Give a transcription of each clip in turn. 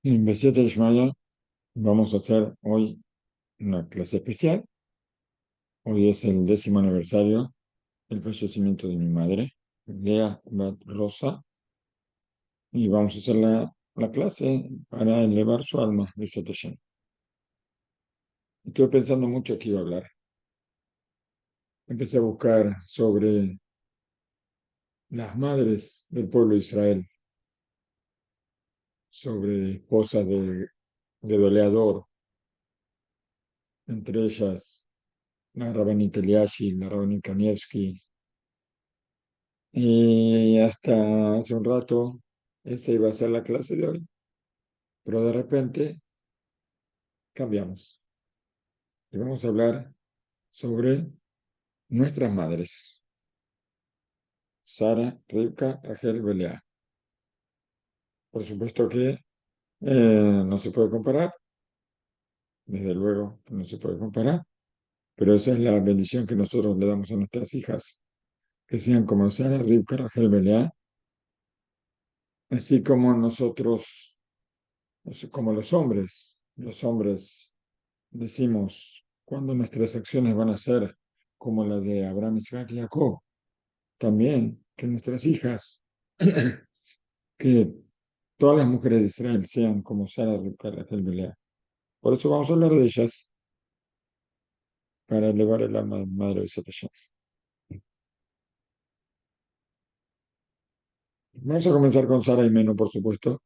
En Besiata Ishmaya vamos a hacer hoy una clase especial. Hoy es el 10º aniversario del fallecimiento de mi madre, Lea Bat Rosa, y vamos a hacer la clase para elevar su alma, Besiata Hashem. Estuve pensando mucho que iba a hablar. Empecé a buscar sobre las madres del pueblo de Israel, sobre esposas de Doleador, entre ellas la Rabbanit Eliashi, la Rabbanit Kanievski. Y hasta hace un rato, esa iba a ser la clase de hoy, pero de repente cambiamos y vamos a hablar sobre nuestras madres, Sara, Rivka, Rachel, Belea. Por supuesto que no se puede comparar, desde luego que no se puede comparar, pero esa es la bendición que nosotros le damos a nuestras hijas, que sean como Sara, Rivka, Rachel, Belea, así como nosotros, como los hombres decimos, cuando nuestras acciones van a ser como las de Abraham, Isaac y Jacob, también que nuestras hijas, que todas las mujeres de Israel sean como Sara, Rivka, Rachel, Belea. Por eso vamos a hablar de ellas para elevar el alma de Madre de Hashem. Vamos a comenzar con Sara y Meno, por supuesto.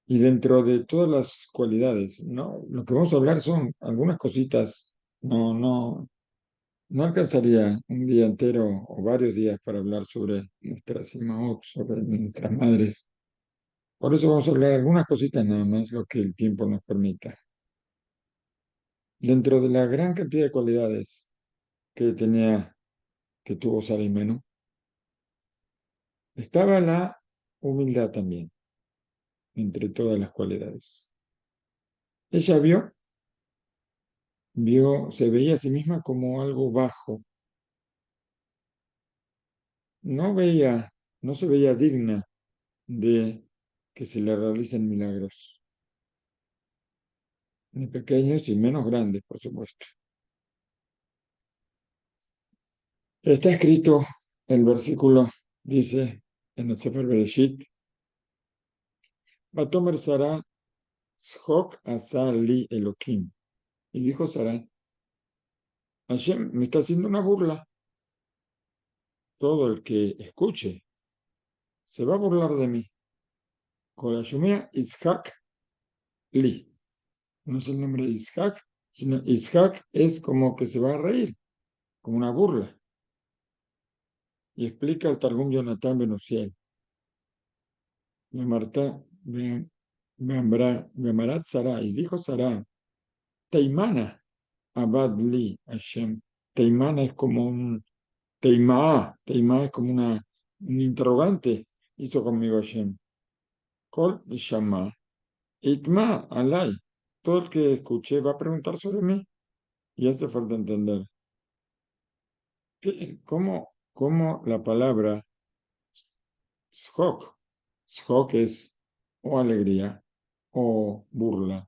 Y dentro de todas las cualidades, ¿no? Lo que vamos a hablar son algunas cositas. No alcanzaría un día entero o varios días para hablar sobre nuestras imaot, sobre nuestras madres. Por eso vamos a hablar algunas cositas nada más, lo que el tiempo nos permita. Dentro de la gran cantidad de cualidades que tuvo Sara Imeno, estaba la humildad también, entre todas las cualidades. Ella se veía a sí misma como algo bajo. No veía, no se veía digna de que se le realicen milagros, ni pequeños y menos grandes, por supuesto. Está escrito, el versículo dice en el Sefer Bereshit, Batomer Sara, Shok asa li Elohim. Y dijo Sara, Hashem me está haciendo una burla. Todo el que escuche se va a burlar de mí. Korashumea Ishak li. No es el nombre de Ishak, sino Ishak es como que se va a reír, como una burla. Y explica el Targum Yonatán Ben Uziel. Marta Bemarat Sara, y dijo Sara, Teimana, Abad Li Hashem. Teimana es como un Teimá es como un interrogante, hizo conmigo Hashem. Kol Shama, Itma Alay. Todo el que escuché va a preguntar sobre mí y hace falta entender. ¿Cómo la palabra Shok? Shok es o alegría o burla.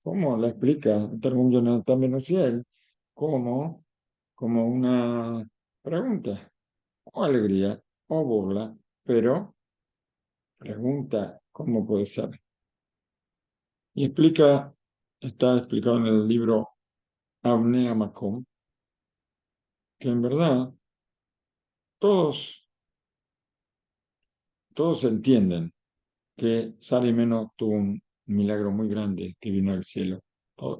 ¿Cómo la explica el Targum Yonatán Ben Uziel? Como, como una pregunta, o alegría, o burla, pero pregunta, ¿cómo puede ser? Y está explicado en el libro Avnei Makom, que en verdad todos, todos entienden que Salimeno tuvo un milagro muy grande que vino del cielo.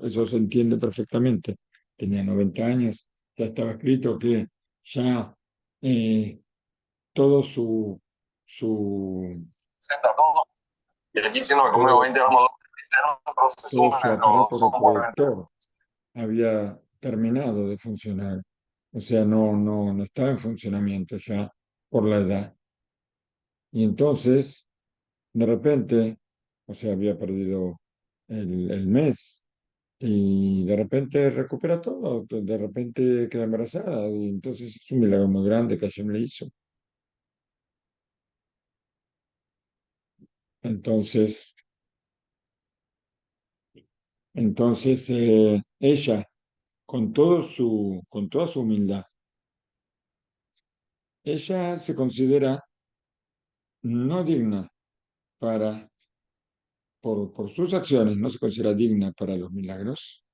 Eso se entiende perfectamente. Tenía 90 años, ya estaba escrito que ya eh, todo su, Y aquí si no me como todo, 20 vamos a todo procesar, su no aparato son 40. reproductor había terminado de funcionar. O sea, no estaba en funcionamiento ya por la edad. Y entonces, de repente, o sea, había perdido el mes y de repente recupera todo, de repente queda embarazada y entonces es un milagro muy grande que Hashem le hizo. Entonces, ella, con toda su humildad, ella se considera no digna para, por sus acciones, no se considera digna para los milagros,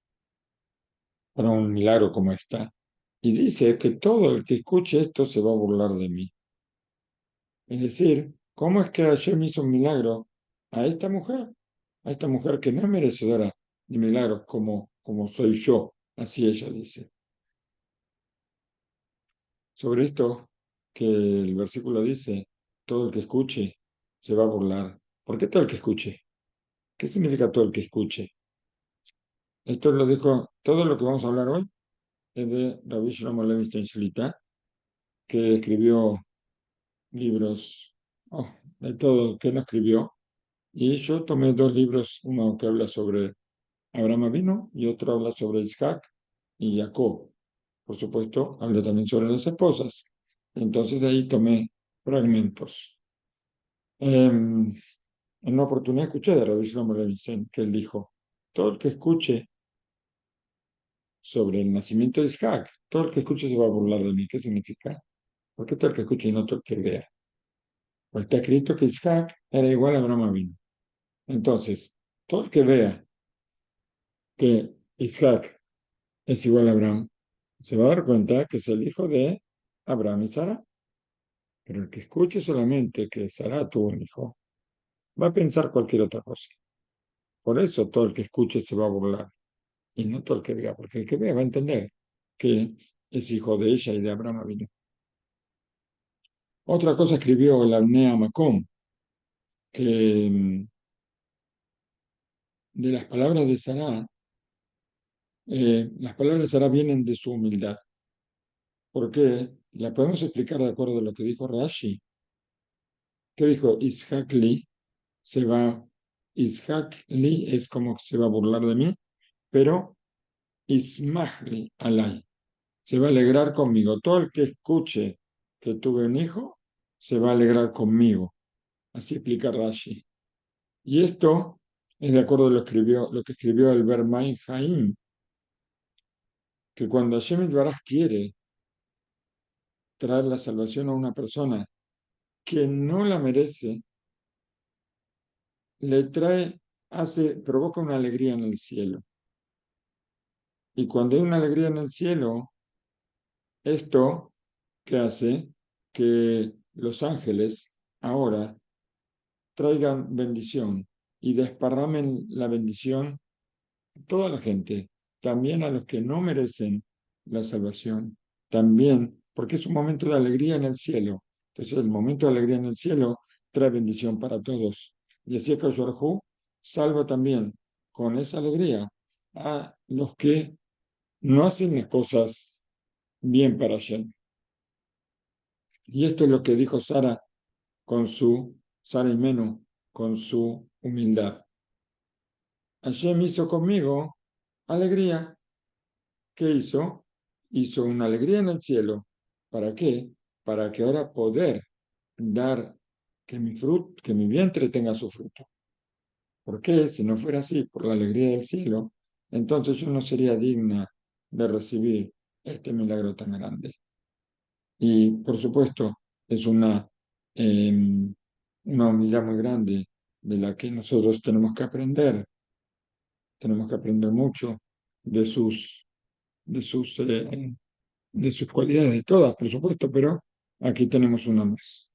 para un milagro como esta. Y dice que todo el que escuche esto se va a burlar de mí. Es decir, ¿cómo es que Hashem hizo un milagro a esta mujer? A esta mujer que no es merecedora de milagros como soy yo, así ella dice. Sobre esto que el versículo dice, todo el que escuche se va a burlar. ¿Por qué todo el que escuche? ¿Qué significa todo el que escuche? Esto lo dijo, todo lo que vamos a hablar hoy es de Rabbi Shlomo Levinstein Shlita, que escribió libros, oh, de todo, que no escribió. Y yo tomé dos libros, uno que habla sobre Abraham Avinu y otro habla sobre Isaac y Jacob. Por supuesto, habla también sobre las esposas. Entonces de ahí tomé fragmentos. En una oportunidad escuché de Rabbi Shlomo Levinstein que él dijo, todo el que escuche sobre el nacimiento de Isaac, todo el que escuche se va a burlar de mí. ¿Qué significa? ¿Por qué todo el que escuche y no todo el que vea? Pues está escrito que Isaac era igual a Abraham Avinu. Entonces, todo el que vea que Isaac es igual a Abraham, se va a dar cuenta que es el hijo de Abraham y Sara. Pero el que escuche solamente que Sara tuvo un hijo, va a pensar cualquier otra cosa. Por eso todo el que escuche se va a burlar y no todo el que vea, porque el que vea va a entender que es hijo de ella y de Abraham vino. Otra cosa escribió el Abnea Macom, que de las palabras de Sara, las palabras de Sara vienen de su humildad. ¿Por qué? La podemos explicar de acuerdo a lo que dijo Rashi. ¿Qué dijo Ishak Li? Se va, Ishak Li es como que se va a burlar de mí, pero Ismahli alay, se va a alegrar conmigo. Todo el que escuche que tuve un hijo, se va a alegrar conmigo. Así explica Rashi. Y esto es de acuerdo a lo que escribió el Bermain Haim, que cuando Hashem Baraj quiere traer la salvación a una persona que no la merece, le trae, provoca una alegría en el cielo. Y cuando hay una alegría en el cielo, esto que hace que los ángeles ahora traigan bendición y desparramen la bendición a toda la gente, también a los que no merecen la salvación, también, porque es un momento de alegría en el cielo. Entonces, el momento de alegría en el cielo trae bendición para todos. Y así que Hu salva también con esa alegría a los que no hacen las cosas bien para Hashem. Y esto es lo que dijo Sara y Menú, con su humildad. Hashem hizo conmigo alegría. ¿Qué hizo? Hizo una alegría en el cielo. ¿Para qué? Para que ahora poder dar que mi vientre tenga su fruto. ¿Por qué? Si no fuera así, por la alegría del cielo, entonces yo no sería digna de recibir este milagro tan grande. Y por supuesto, es una humildad muy grande de la que nosotros tenemos que aprender mucho de de sus, eh, de sus cualidades, todas, por supuesto, pero aquí tenemos una más.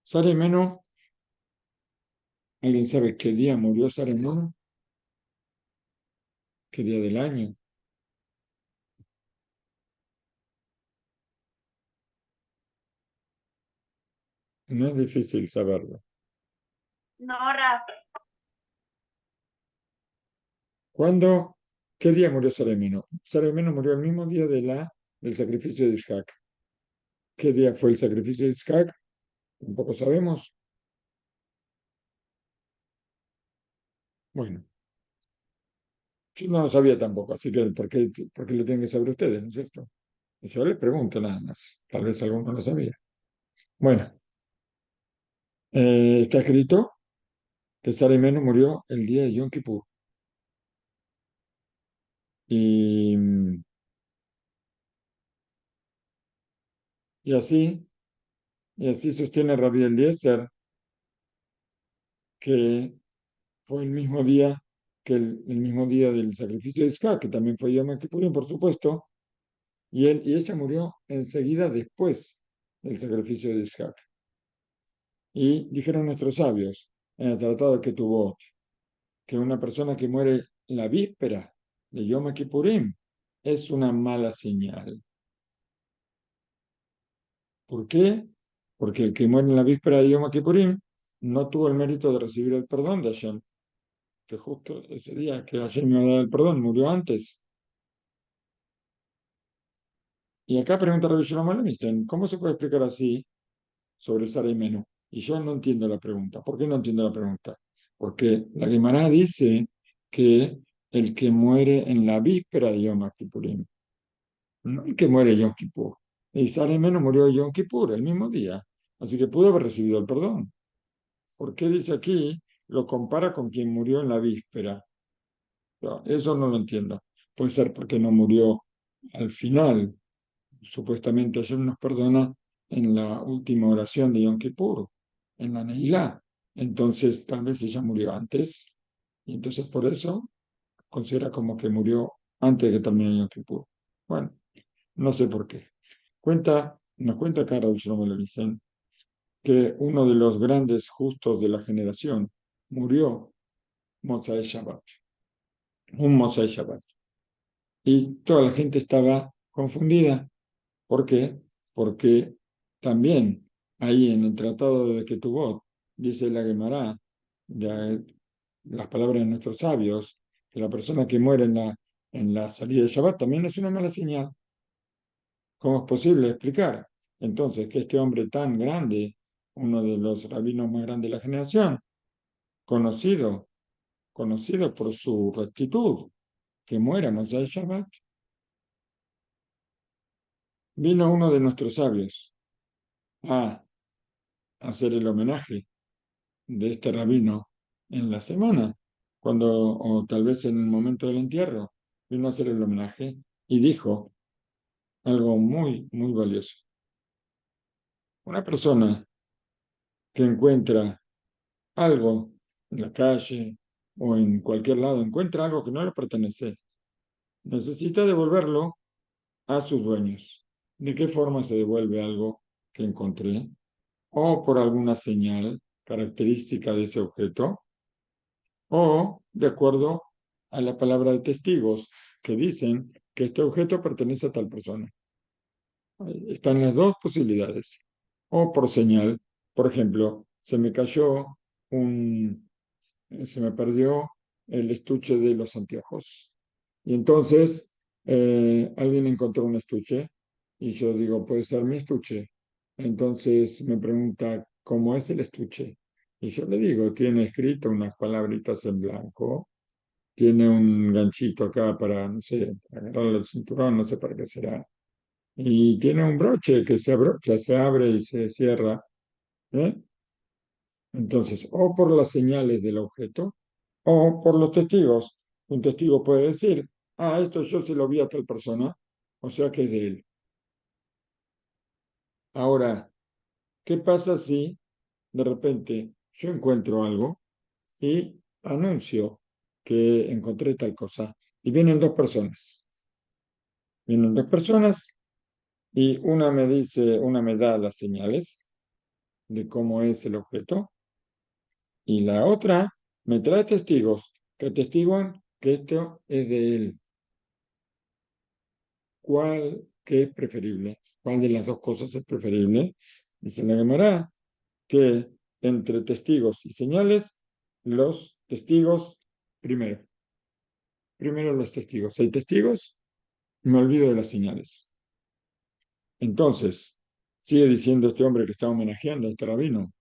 Sara Meno, ¿alguien sabe qué día murió Sara Meno? ¿Qué día del año? No es difícil saberlo. No, Raf. ¿Cuándo? ¿Qué día murió Sara Meno? Sara Meno murió el mismo día del sacrificio de Isaac. ¿Qué día fue el sacrificio de Isaac? Tampoco sabemos. Bueno, yo no lo sabía tampoco, así que por qué lo tienen que saber ustedes, no es cierto? Yo les pregunto nada más, tal vez alguno lo sabía. Bueno, está escrito que Sara Imenu murió el día de Yom Kippur. Y, y así, y así sostiene Rabbi Eliezer que fue el mismo día del sacrificio de Isaac, que también fue Yom Kippurim, por supuesto, y ella murió enseguida después del sacrificio de Isaac. Y dijeron nuestros sabios en el tratado de Ketubot que una persona que muere la víspera de Yom Kippurim es una mala señal. ¿Por qué? Porque el que muere en la víspera de Yom Kippurim no tuvo el mérito de recibir el perdón de Hashem, que justo ese día que Hashem me va a dar el perdón, murió antes. Y acá pregunta Rabbi Shalom Alevinstein, ¿cómo se puede explicar así sobre Sara y Menú? Y yo no entiendo la pregunta. ¿Por qué no entiendo la pregunta? Porque la Gemara dice que el que muere en la víspera de Yom Kippurim, no el que muere Yom Kippur. Y Sara y Menú murió Yom Kippur el mismo día, así que pudo haber recibido el perdón. ¿Por qué dice aquí? Lo compara con quien murió en la víspera. No, eso no lo entiendo. Puede ser porque no murió al final. Supuestamente ayer nos perdona en la última oración de Yom Kippur, en la Neilá. Entonces, tal vez ella murió antes, y entonces por eso considera como que murió antes de que termine Yom Kippur. Bueno, no sé por qué. Nos cuenta acá Rav Shlomo Levizen que uno de los grandes justos de la generación murió Motzai Shabbat, un Motzai Shabbat. Y toda la gente estaba confundida. ¿Por qué? Porque también ahí en el Tratado de Ketubot dice la Gemara, de las palabras de nuestros sabios, que la persona que muere en la salida de Shabbat también es una mala señal. ¿Cómo es posible explicar? Entonces, que este hombre tan grande, uno de los rabinos más grandes de la generación, conocido, conocido por su rectitud, que muera no sea Shabbat, vino uno de nuestros sabios a hacer el homenaje de este rabino en la semana, o tal vez en el momento del entierro, vino a hacer el homenaje y dijo algo muy, muy valioso. Una persona que encuentra algo en la calle o en cualquier lado, encuentra algo que no le pertenece, necesita devolverlo a sus dueños. ¿De qué forma se devuelve algo que encontré? O por alguna señal característica de ese objeto, o de acuerdo a la palabra de testigos que dicen que este objeto pertenece a tal persona. Están las dos posibilidades. O por señal, por ejemplo, se me perdió el estuche de los anteojos. Y entonces alguien encontró un estuche y yo digo, puede ser mi estuche. Entonces me pregunta, ¿cómo es el estuche? Y yo le digo, tiene escrito unas palabritas en blanco, tiene un ganchito acá para, no sé, agarrarle el cinturón, no sé para qué será. Y tiene un broche que se abrocha, se abre y se cierra. ¿Eh? Entonces, o por las señales del objeto, o por los testigos. Un testigo puede decir, esto yo se lo vi a tal persona, o sea que es de él. Ahora, ¿qué pasa si de repente yo encuentro algo y anuncio que encontré tal cosa? Y vienen dos personas. Vienen dos personas y una me da las señales de cómo es el objeto y la otra me trae testigos que atestiguan que esto es de él. ¿Qué es preferible? ¿Cuál de las dos cosas es preferible? Dice la Gemara que entre testigos y señales, los testigos primero. Primero los testigos. Hay testigos, me olvido de las señales. Entonces, sigue diciendo este hombre que está homenajeando a este rabino.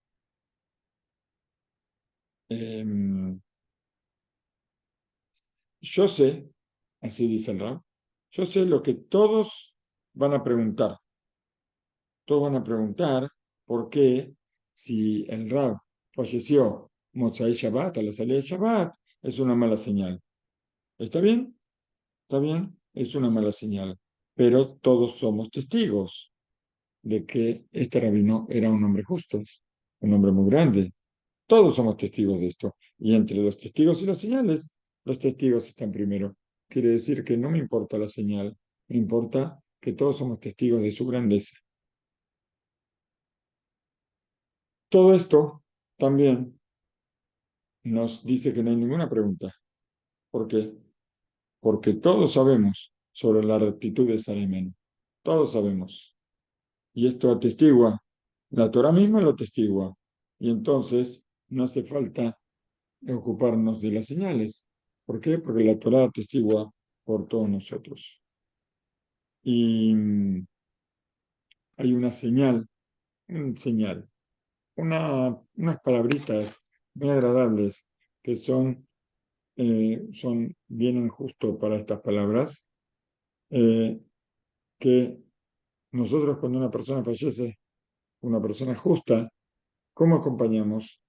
Yo sé, así dice el Rab, yo sé lo que todos van a preguntar. Todos van a preguntar por qué si el Rab falleció Motzai Shabbat, a la salida de Shabbat, es una mala señal. ¿Está bien? ¿Está bien? Es una mala señal. Pero todos somos testigos de que este rabino era un hombre justo, un hombre muy grande. Todos somos testigos de esto. Y entre los testigos y las señales, los testigos están primero. Quiere decir que no me importa la señal, me importa que todos somos testigos de su grandeza. Todo esto también nos dice que no hay ninguna pregunta. ¿Por qué? Porque todos sabemos sobre la rectitud de Salimén. Todos sabemos. Y esto atestigua, la Torah misma lo atestigua. Y entonces no hace falta ocuparnos de las señales. ¿Por qué? Porque la Torah atestigua por todos nosotros. Y hay una señal, unas palabritas muy agradables que vienen justo para estas palabras, eh, que nosotros cuando una persona fallece, una persona justa, ¿cómo acompañamos?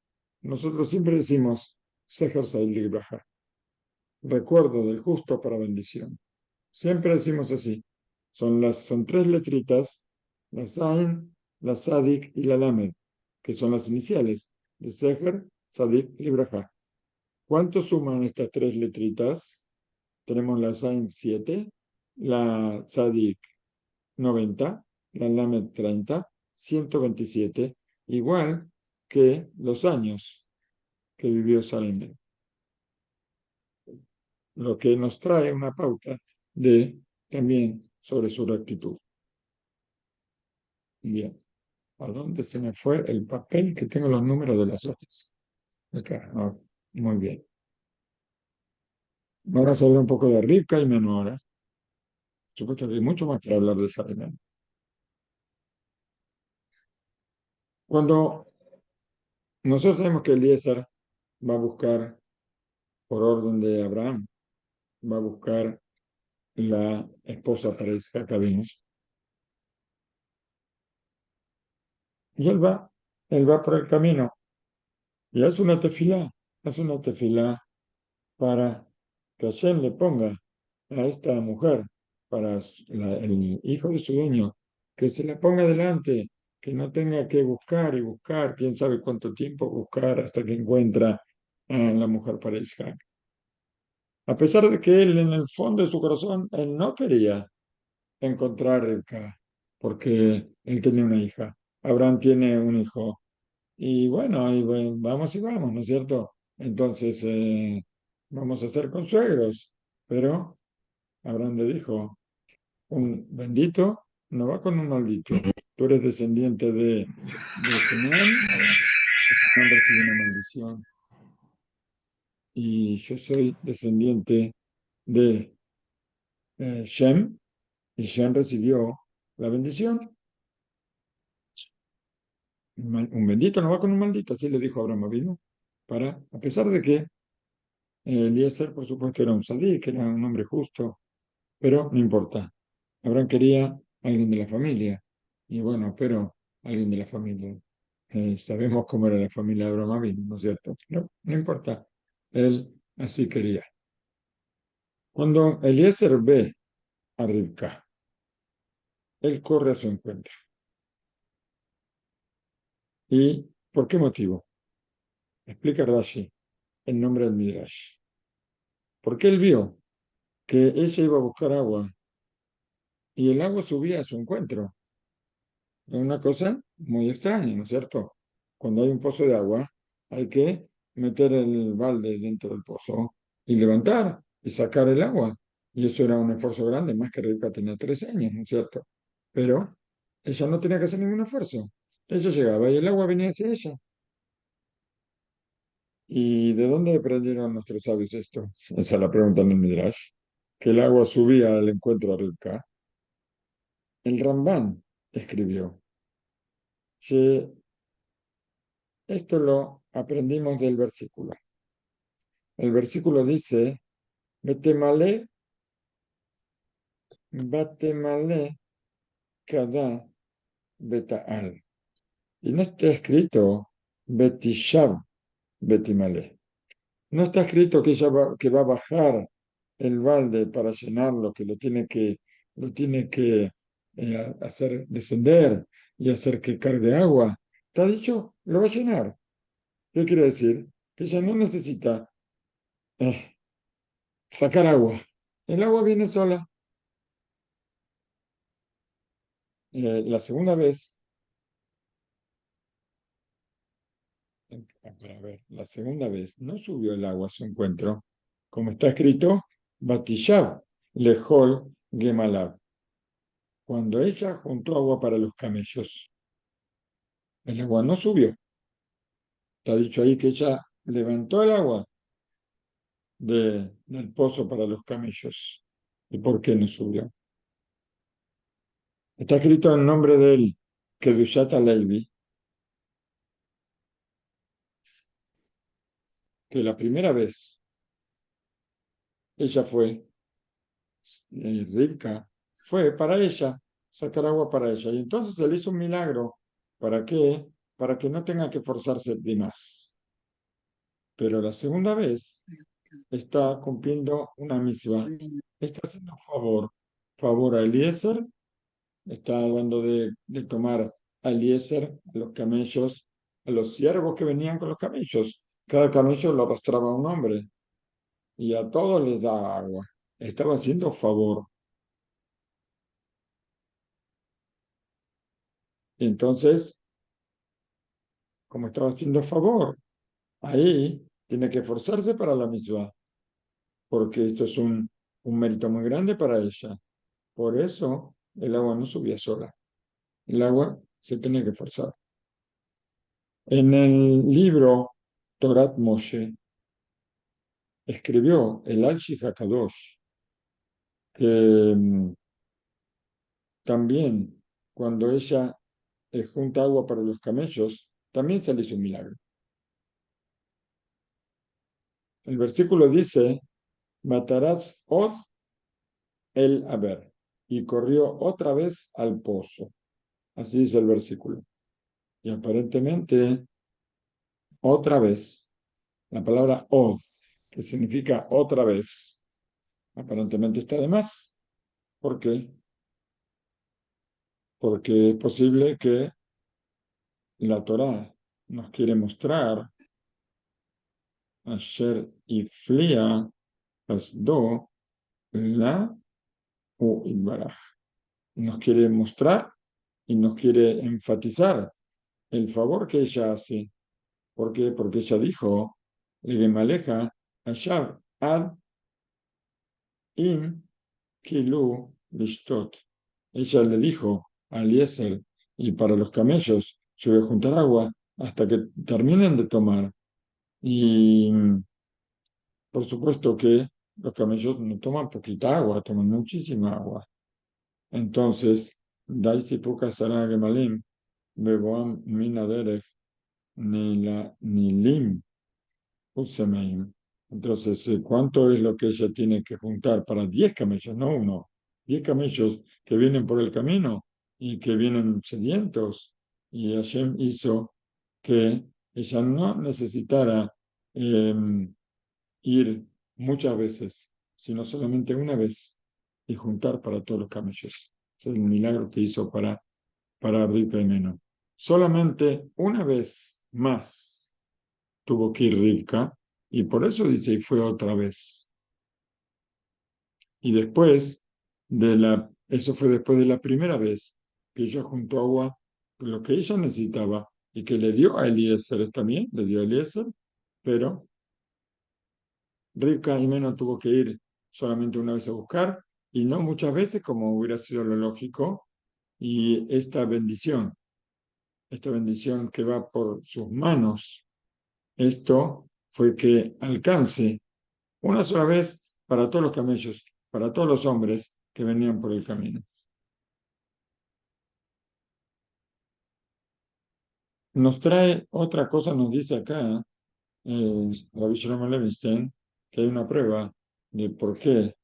Nosotros siempre decimos, Seher Sail Libraja, recuerdo del justo para bendición. Siempre decimos así. Son tres letritas, la Zain, la Sadik y la Lamed, que son las iniciales de Sefer, Sadik y Libraja. ¿Cuánto suman estas tres letritas? Tenemos la Zain 7, la Sadik 90, la Lamed 30, 127, igual que los años que vivió Salomón, lo que nos trae una pauta de también sobre su rectitud. Bien, ¿a dónde se me fue el papel que tengo los números de las hojas? Acá, muy bien. Ahora se habla un poco de Rivka y Menora. Supuesto que hay mucho más para hablar de Salomón. Cuando nosotros sabemos que Eliezer va a buscar, por orden de Abraham, va a buscar la esposa para Isaac Abinu. Y él va por el camino y hace una tefilá para que Hashem le ponga a esta mujer, para el hijo de su dueño, que se la ponga delante, que no tenga que buscar y buscar, quién sabe cuánto tiempo buscar hasta que encuentra a la mujer para Isaac. A pesar de que él en el fondo de su corazón, él no quería encontrar a Rebeca, porque él tenía una hija. Abraham tiene un hijo. Y bueno, vamos y vamos, ¿no es cierto? Entonces, vamos a ser consuegros. Pero Abraham le dijo, un bendito no va con un maldito. Tú eres descendiente de Canaán, Canaán recibió una maldición. Y yo soy descendiente de Shem, y Shem recibió la bendición. Un bendito no va con un maldito, así le dijo Abraham Avinu, a pesar de que Eliezer, por supuesto, era un sadí, que era un hombre justo, pero no importa. Abraham quería alguien de la familia, y bueno, pero alguien de la familia. Sabemos cómo era la familia de Abraham Avinu, ¿no es cierto? No importa, él así quería. Cuando Eliezer ve a Rivka, él corre a su encuentro. ¿Y por qué motivo? Explica Rashi, en nombre del Midrash. Porque él vio que ella iba a buscar agua y el agua subía a su encuentro. Es una cosa muy extraña, ¿no es cierto? Cuando hay un pozo de agua, hay que meter el balde dentro del pozo y levantar y sacar el agua. Y eso era un esfuerzo grande, más que Rebeca tenía 3 años, ¿no es cierto? Pero ella no tenía que hacer ningún esfuerzo. Ella llegaba y el agua venía hacia ella. ¿Y de dónde aprendieron nuestros sabios esto? Esa es la pregunta en el Midrash. Que el agua subía al encuentro de Rebeca. El Rambán escribió que esto lo aprendimos del versículo. El versículo dice, Betemale, Batemale, Kada, Betaal. Y no está escrito Betishab Betimale. No está escrito que que va a bajar el balde para llenarlo, que lo tiene que hacer descender y hacer que cargue agua. Está dicho, lo va a llenar. ¿Qué quiere decir? Que ella no necesita eh, sacar agua. El agua viene sola. La segunda vez, para ver, la segunda vez no subió el agua a su encuentro, como está escrito, Batishab lejol gemalab. Cuando ella juntó agua para los camellos, el agua no subió. Está dicho ahí que ella levantó el agua del pozo para los camellos. ¿Y por qué no subió? Está escrito en nombre de él, Kedushat Levi, que la primera vez ella fue, Rivka, fue para ella, sacar agua para ella. Y entonces se le hizo un milagro. ¿Para qué? Para que no tenga que forzarse de más. Pero la segunda vez está cumpliendo una misiva. Está haciendo favor a Eliezer, está hablando de tomar a Eliezer, a los camellos, a los siervos que venían con los camellos. Cada camello lo arrastraba un hombre y a todos les da agua. Estaba haciendo favor. Entonces, como estaba haciendo favor, ahí tiene que esforzarse para la misma, porque esto es un mérito muy grande para ella. Por eso el agua no subía sola. El agua se tenía que forzar. En el libro Torat Moshe escribió el Alshi Hakadosh que también cuando ella junta agua para los camellos, también se le hizo un milagro. El versículo dice, matarás od el haber, y corrió otra vez al pozo. Así dice el versículo. Y aparentemente, otra vez, la palabra od, que significa otra vez, aparentemente está de más. ¿Por qué? Porque es posible que la Torá nos quiere mostrar Asher Iflia Asdo la u Ibaraj. Nos quiere mostrar y nos quiere enfatizar el favor que ella hace. ¿Por qué? Porque ella dijo, Maleja Ashab ad im kilu lishtot. Ella le dijo a Eliezer, y para los camellos, yo voy a juntar agua hasta que terminen de tomar. Y por supuesto que los camellos no toman poquita agua, toman muchísima agua. Entonces, Daisy Puka Sara Gemalim, Beboam Minaderech, Nilim Usemeim. Entonces, ¿cuánto es lo que ella tiene que juntar para 10 camellos, no uno? 10 camellos que vienen por el camino y que vienen sedientos. Y Hashem hizo que ella no necesitara ir muchas veces, sino solamente una vez y juntar para todos los camellos. Es el milagro que hizo para Rivka y Meno. Solamente una vez más tuvo que ir Rivka y por eso dice, y fue otra vez. Y después eso fue después de la primera vez que ella juntó agua, lo que ella necesitaba y que le dio a Eliezer también, le dio a Eliezer, pero Rivka y Meno tuvo que ir solamente una vez a buscar y no muchas veces como hubiera sido lo lógico. Y esta bendición que va por sus manos, esto fue que alcance una sola vez para todos los camellos, para todos los hombres que venían por el camino. Nos trae otra cosa, nos dice acá, Rabbi Shalom Levinstein, que hay una prueba de por qué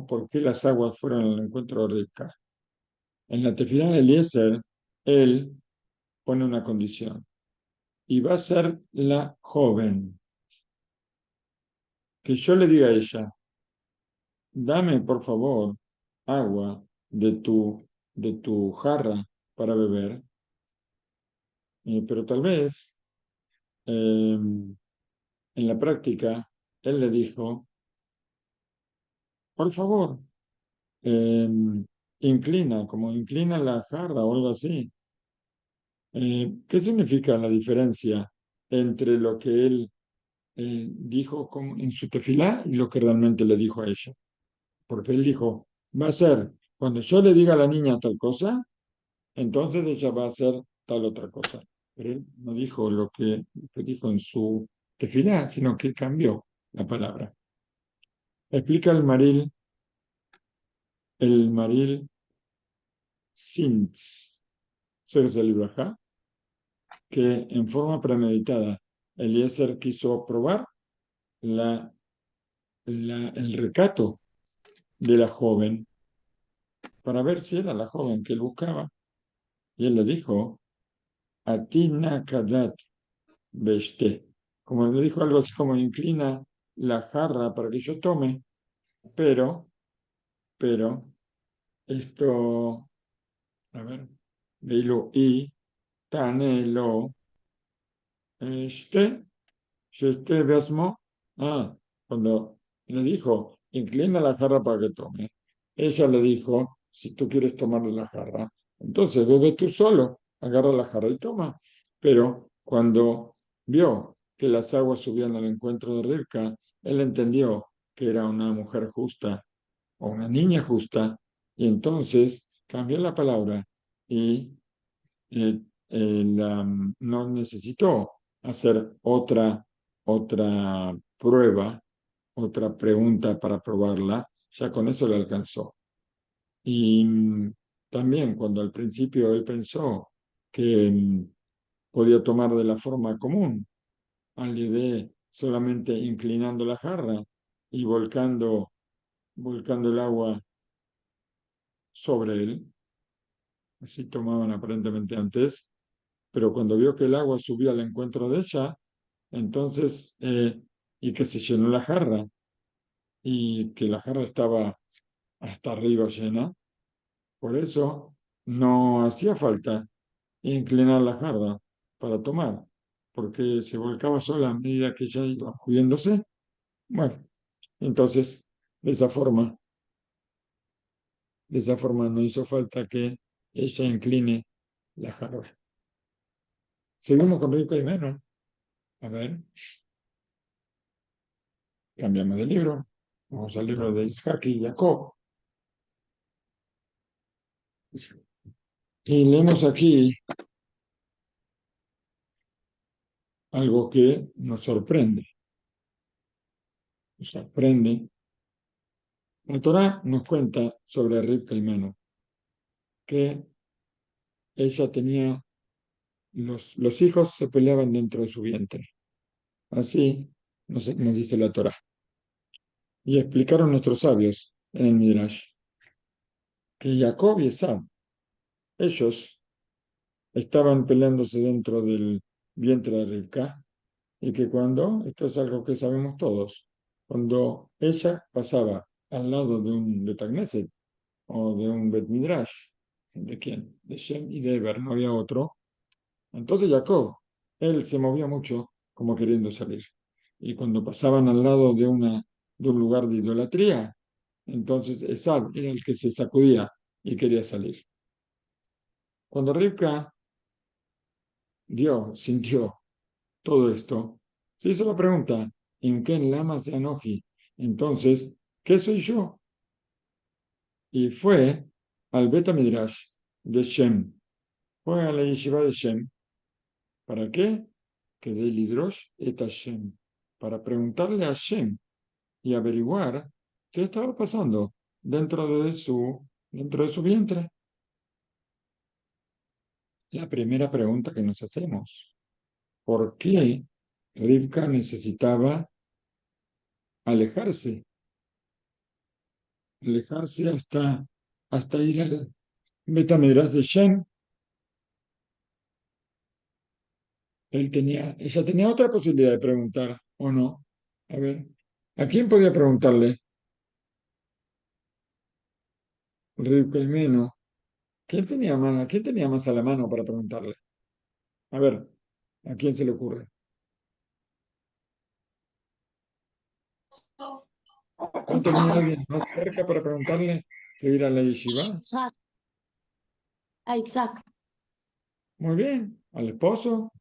por qué las aguas fueron al encuentro de Rivka. En la tefilá de Eliezer él pone una condición. Y va a ser la joven. Que yo le diga a ella, dame por favor agua de tu jarra para beber. Pero tal vez en la práctica él le dijo, por favor, eh, como inclina la jarra o algo así. ¿Qué significa la diferencia entre lo que él dijo en su tefilá y lo que realmente le dijo a ella? Porque él dijo, va a ser, cuando yo le diga a la niña tal cosa, entonces ella va a hacer tal otra cosa. Pero él no dijo lo que dijo en su tefilá, sino que cambió la palabra. Explica el Maril Sintz, Cerza Libraja, que en forma premeditada Eliezer quiso probar el recato de la joven para ver si era la joven que él buscaba. Y él le dijo, Atina Kadat Beshte. Como le dijo algo así como inclina la jarra para que yo tome, pero, esto, a ver, Veilu y Tanelo Este, este Besmo, cuando le dijo, inclina la jarra para que tome, ella le dijo, si tú quieres tomar de la jarra, entonces bebe tú solo, agarra la jarra y toma. Pero cuando vio que las aguas subían al encuentro de Rivka, él entendió que era una mujer justa o una niña justa, y entonces cambió la palabra y eh, no necesitó hacer otra prueba, otra pregunta para probarla, ya con eso le alcanzó. Y también cuando al principio él pensó que podía tomar de la forma común, al de solamente inclinando la jarra y volcando el agua sobre él, así tomaban aparentemente antes, pero cuando vio que el agua subía al encuentro de ella, entonces, y que se llenó la jarra, y que la jarra estaba hasta arriba llena, por eso no hacía falta inclinar la jarra para tomar, porque se volcaba sola a medida que ella iba moviéndose. Bueno, entonces, de esa forma, no hizo falta que ella incline la jarra. Seguimos con rico y menos. A ver, cambiamos de libro. Vamos al libro de Isaac y Jacob. Y leemos aquí algo que nos sorprende. Nos sorprende. La Torá nos cuenta sobre Rivka y Mano, que ella tenía, los hijos se peleaban dentro de su vientre. Así nos dice la Torá. Y explicaron nuestros sabios en el Midrash que Jacob y Esab, ellos estaban peleándose dentro del vientre de Rivka, y que esto es algo que sabemos todos, cuando ella pasaba al lado de un Beit Knesset o de un Bet Midrash, ¿de quién? De Shem y de Eber, no había otro. Entonces Jacob, él se movía mucho como queriendo salir. Y cuando pasaban al lado de un lugar de idolatría, entonces Esab era el que se sacudía y quería salir. Cuando Rivka sintió todo esto, se hizo la pregunta, ¿en qué lama se anoji? Entonces, ¿qué soy yo? Y fue al Bet Midrash de Shem, fue a la yeshiva de Shem. ¿Para qué? Que de Lidrosh et Hashem, para preguntarle a Shem y averiguar qué estaba pasando dentro de su vientre. La primera pregunta que nos hacemos, ¿por qué Rivka necesitaba alejarse? Alejarse hasta ir al Bet Midrash de Shem, ella tenía otra posibilidad de preguntar, ¿o no? A ver, ¿a quién podía preguntarle? Rivka y menos. ¿Quién tenía más a la mano para preguntarle? A ver, ¿a quién se le ocurre? ¿No tenía alguien más cerca para preguntarle que ir a la yeshiva? Isaac. A Isaac. Muy bien, al esposo,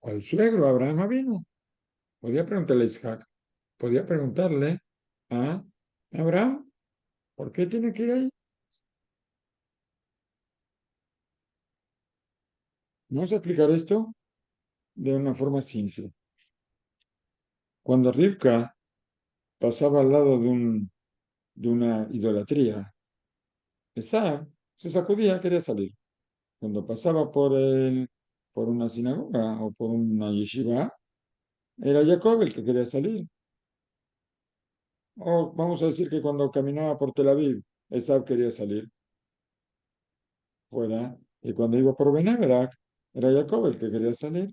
al suegro, Abraham vino. Podía preguntarle a Isaac, podía preguntarle a Abraham, ¿por qué tiene que ir ahí? Vamos a explicar esto de una forma simple. Cuando Rivka pasaba al lado de una idolatría, Esaú se sacudía, quería salir. Cuando pasaba por una sinagoga o por una yeshiva, era Jacob el que quería salir. O vamos a decir que cuando caminaba por Tel Aviv, Esaú quería salir fuera. Y cuando iba por Benéverac, era Jacob el que quería salir.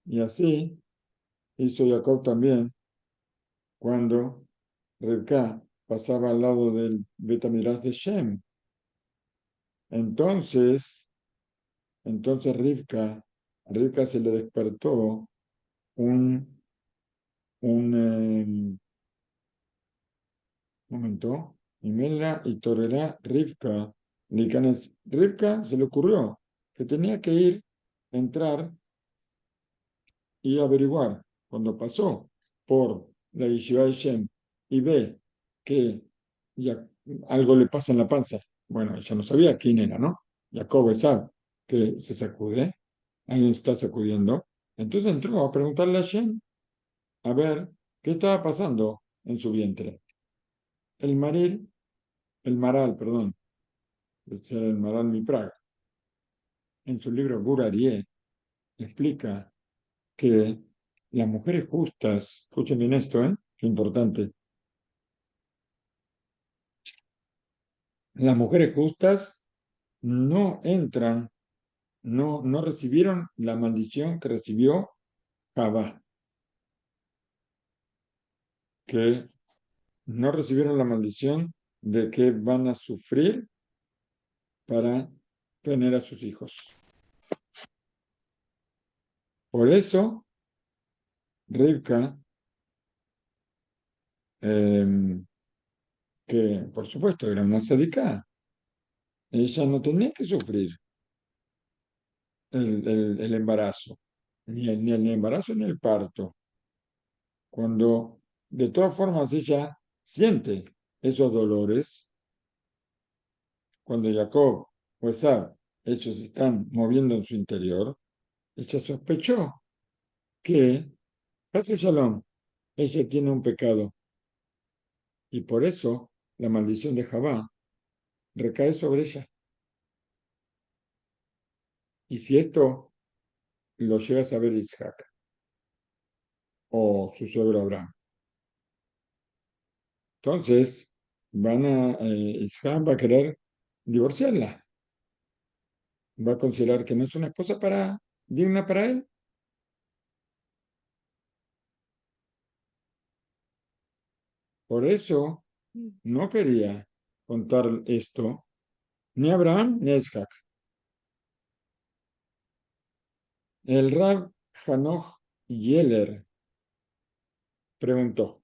Y así hizo Jacob también cuando Rivka pasaba al lado del Betamidrash de Shem. Entonces, entonces Rivka se le despertó un, un momento, Imela y Torerá Rivka. Rivka se le ocurrió que tenía que entrar y averiguar. Cuando pasó por la Yeshiva de Shem y ve que ya algo le pasa en la panza, bueno, ella no sabía quién era, ¿no? Jacob sabe que se sacude, alguien está sacudiendo. Entonces entró a preguntarle a Shem a ver qué estaba pasando en su vientre. El maril, el maral, perdón, ese era el maral Miprag, en su libro Gur Aryeh, explica que las mujeres justas, escuchen bien esto, qué importante, las mujeres justas no entran, no recibieron la maldición que recibió Jabá, que no recibieron la maldición de que van a sufrir para tener a sus hijos. Por eso, Rivka, que por supuesto era una sadicá, ella no tenía que sufrir el embarazo, ni el embarazo ni el parto. Cuando de todas formas ella siente esos dolores, cuando Jacob o Esab, ellos están moviendo en su interior, ella sospechó que, Hace Shalom, ella tiene un pecado y por eso la maldición de Jabá recae sobre ella. Y si esto lo llega a saber Isaac o su suegro Abraham, entonces Isaac va a querer divorciarla. Va a considerar que no es una esposa digna para él. Por eso no quería contar esto ni a Abraham ni a Isaac. El Rab Hanoch Yeller preguntó,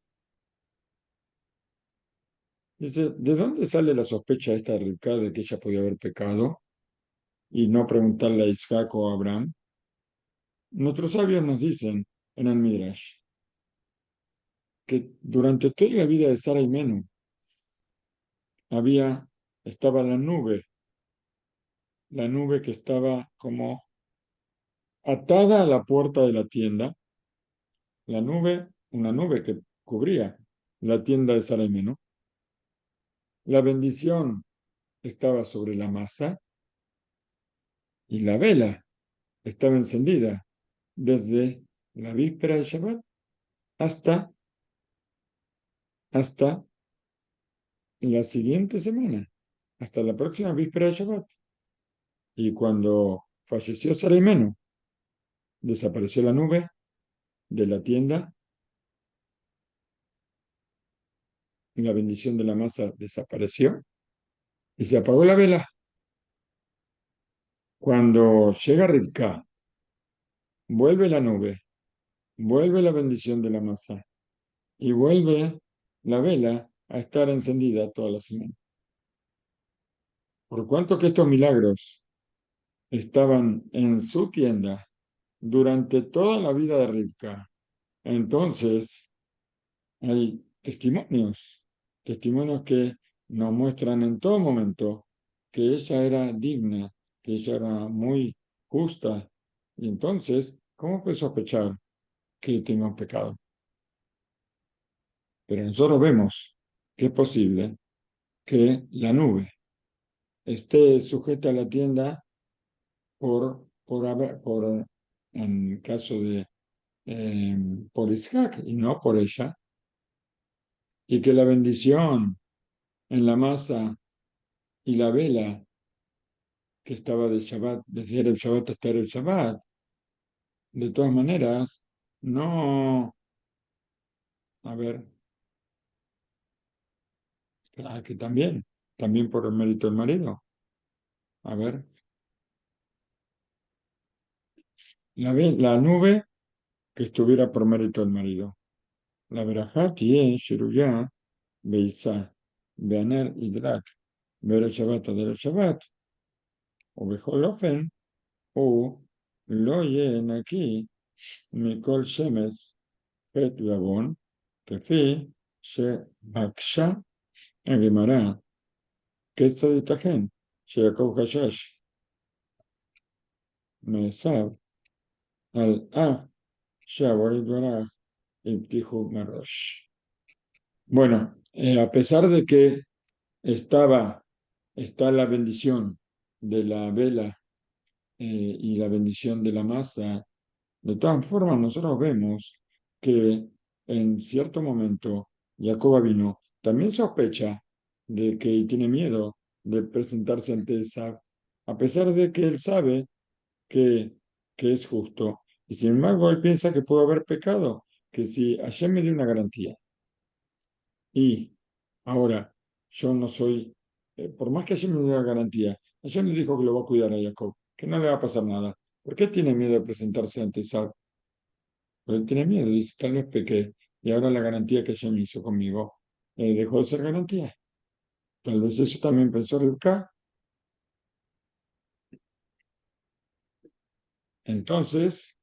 dice, ¿de dónde sale la sospecha esta de Rivka de que ella podía haber pecado y no preguntarle a Isaac o a Abraham? Nuestros sabios nos dicen en el Midrash que durante toda la vida de Sara y Menú estaba la nube que estaba como atada a la puerta de la tienda, una nube que cubría la tienda de Sara y Menú. La bendición estaba sobre la masa y la vela estaba encendida desde la víspera de Shabbat hasta, hasta la siguiente semana, hasta la próxima víspera de Shabbat. Y cuando falleció Sara y Menú, desapareció la nube de la tienda, y la bendición de la masa desapareció y se apagó la vela. Cuando llega Rivka, vuelve la nube, vuelve la bendición de la masa y vuelve la vela a estar encendida toda la semana. Por cuanto que estos milagros estaban en su tienda durante toda la vida de Rivka, entonces hay testimonios que nos muestran en todo momento que ella era digna, que ella era muy justa. Y entonces, ¿cómo puede sospechar que tenga un pecado? Pero nosotros vemos que es posible que la nube esté sujeta a la tienda en el caso de por Isaac y no por ella, y que la bendición en la masa y la vela que estaba de Shabbat, desde el Shabbat hasta el Shabbat, de todas maneras, no, a ver, que también por el mérito del marido, a ver, la nube que estuviera por mérito del marido, la verajá tie shiruyá beisa beaner idrak ver el Shabbat del Shabbat, o bejol ofen, o lo yen aquí, mikol shemes פת ועוון, כפי שבקשה הגמרא, כיצד ייתכן שיעקב חשש מעשיו על אף שהבורא יתברך הבטיחו מראש. Bueno, a pesar de que está la bendición de la vela y la bendición de la masa, de todas formas nosotros vemos que en cierto momento Jacob vino, también sospecha de que tiene miedo de presentarse ante Esab, a pesar de que él sabe que, que es justo. Y sin embargo, él piensa que pudo haber pecado, que si Hashem me dio una garantía y ahora yo no soy, por más que Hashem me dio una garantía, Hashem le dijo que lo va a cuidar a Jacob, que no le va a pasar nada. ¿Por qué tiene miedo de presentarse ante Esab? Pero él tiene miedo, dice, tal vez pequé, y ahora la garantía que ella me hizo conmigo dejó de ser garantía. Tal vez eso también pensó Rivka. Entonces,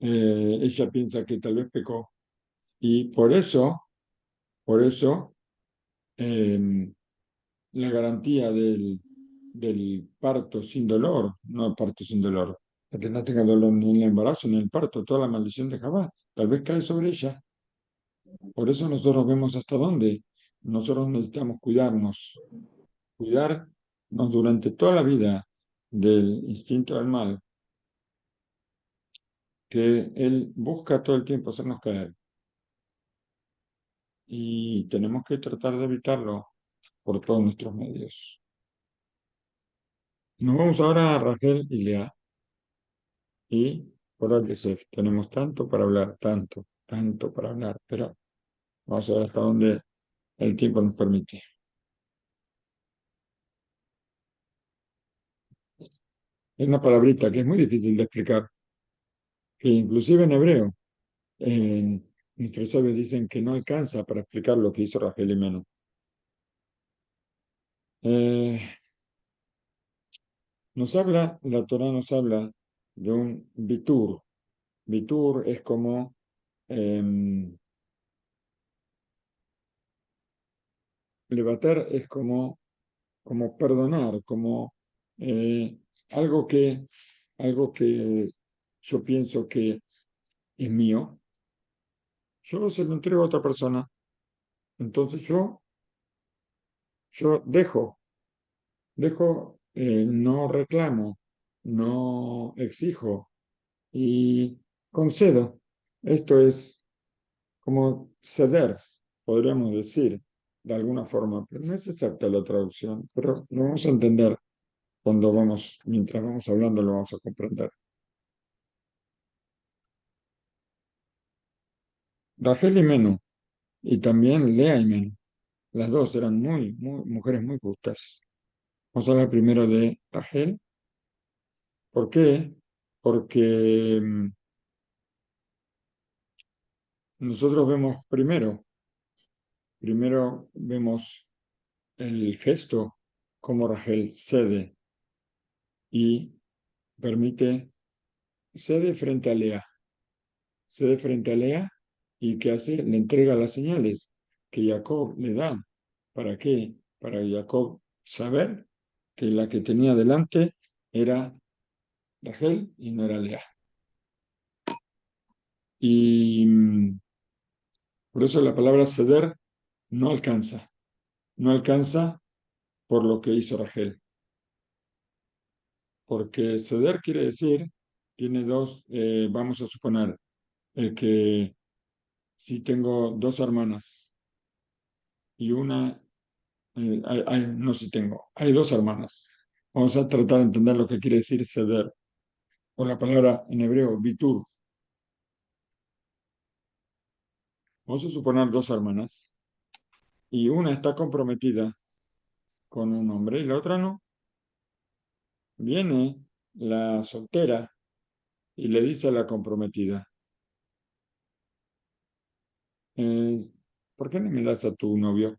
ella piensa que tal vez pecó. Y por eso, eh, la garantía del parto sin dolor, no parto sin dolor, de que no tenga dolor ni en el embarazo ni en el parto, toda la maldición de Jabá, tal vez cae sobre ella. Por eso nosotros vemos hasta dónde nosotros necesitamos cuidarnos durante toda la vida del instinto del mal, que él busca todo el tiempo hacernos caer. Y tenemos que tratar de evitarlo por todos nuestros medios. Nos vamos ahora a Rachel y Lea. Y por Yosef tenemos tanto para hablar, tanto para hablar, pero vamos a ver hasta dónde el tiempo nos permite. Es una palabrita que es muy difícil de explicar, que inclusive en hebreo, nuestros sabios dicen que no alcanza para explicar lo que hizo Rachel y Menú. La Torah nos habla de un bitur. Bitur es como levatar, es como perdonar, como eh, algo que, algo que yo pienso que es mío, yo se lo entrego a otra persona. Entonces yo dejo, no reclamo, no exijo y concedo. Esto es como ceder, podríamos decir, de alguna forma, pero no es exacta la traducción, pero lo vamos a entender mientras vamos hablando, lo vamos a comprender. Rachel y Menú, y también Lea y Menú. Las dos eran mujeres muy justas. Vamos a hablar primero de Rachel. ¿Por qué? Porque nosotros vemos primero vemos el gesto, como Rachel cede y permite, cede frente a Lea y ¿qué hace? Le entrega las señales que Jacob le da. ¿Para qué? Para Jacob saber que la que tenía delante era Rachel y no era Lea. Y por eso la palabra ceder no alcanza. No alcanza por lo que hizo Rachel. Porque ceder quiere decir, tiene dos, vamos a suponer que si tengo dos hermanas y una, no si tengo, hay dos hermanas. Vamos a tratar de entender lo que quiere decir ceder, o la palabra en hebreo, bitur. Vamos a suponer dos hermanas y una está comprometida con un hombre y la otra no. Viene la soltera y le dice a la comprometida, eh, ¿por qué no me das a tu novio?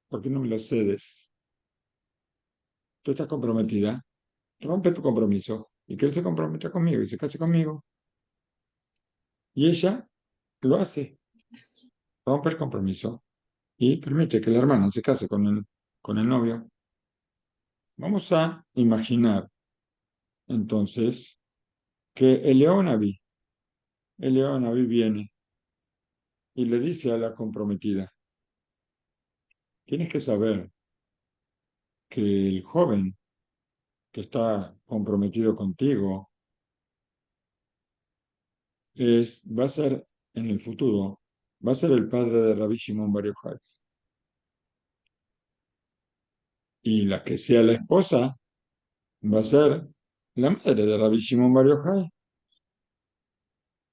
¿Por qué no me lo cedes? Tú estás comprometida, rompe tu compromiso y que él se comprometa conmigo y se case conmigo. Y ella lo hace, rompe el compromiso y permite que la hermana se case con el novio. Vamos a imaginar entonces que el Leonaví viene y le dice a la comprometida, tienes que saber que el joven que está comprometido contigo va a ser en el futuro, va a ser el padre de Rabbi Shimon Bar Yochai. Y la que sea la esposa va a ser la madre de Rabbi Shimon Bar Yochai.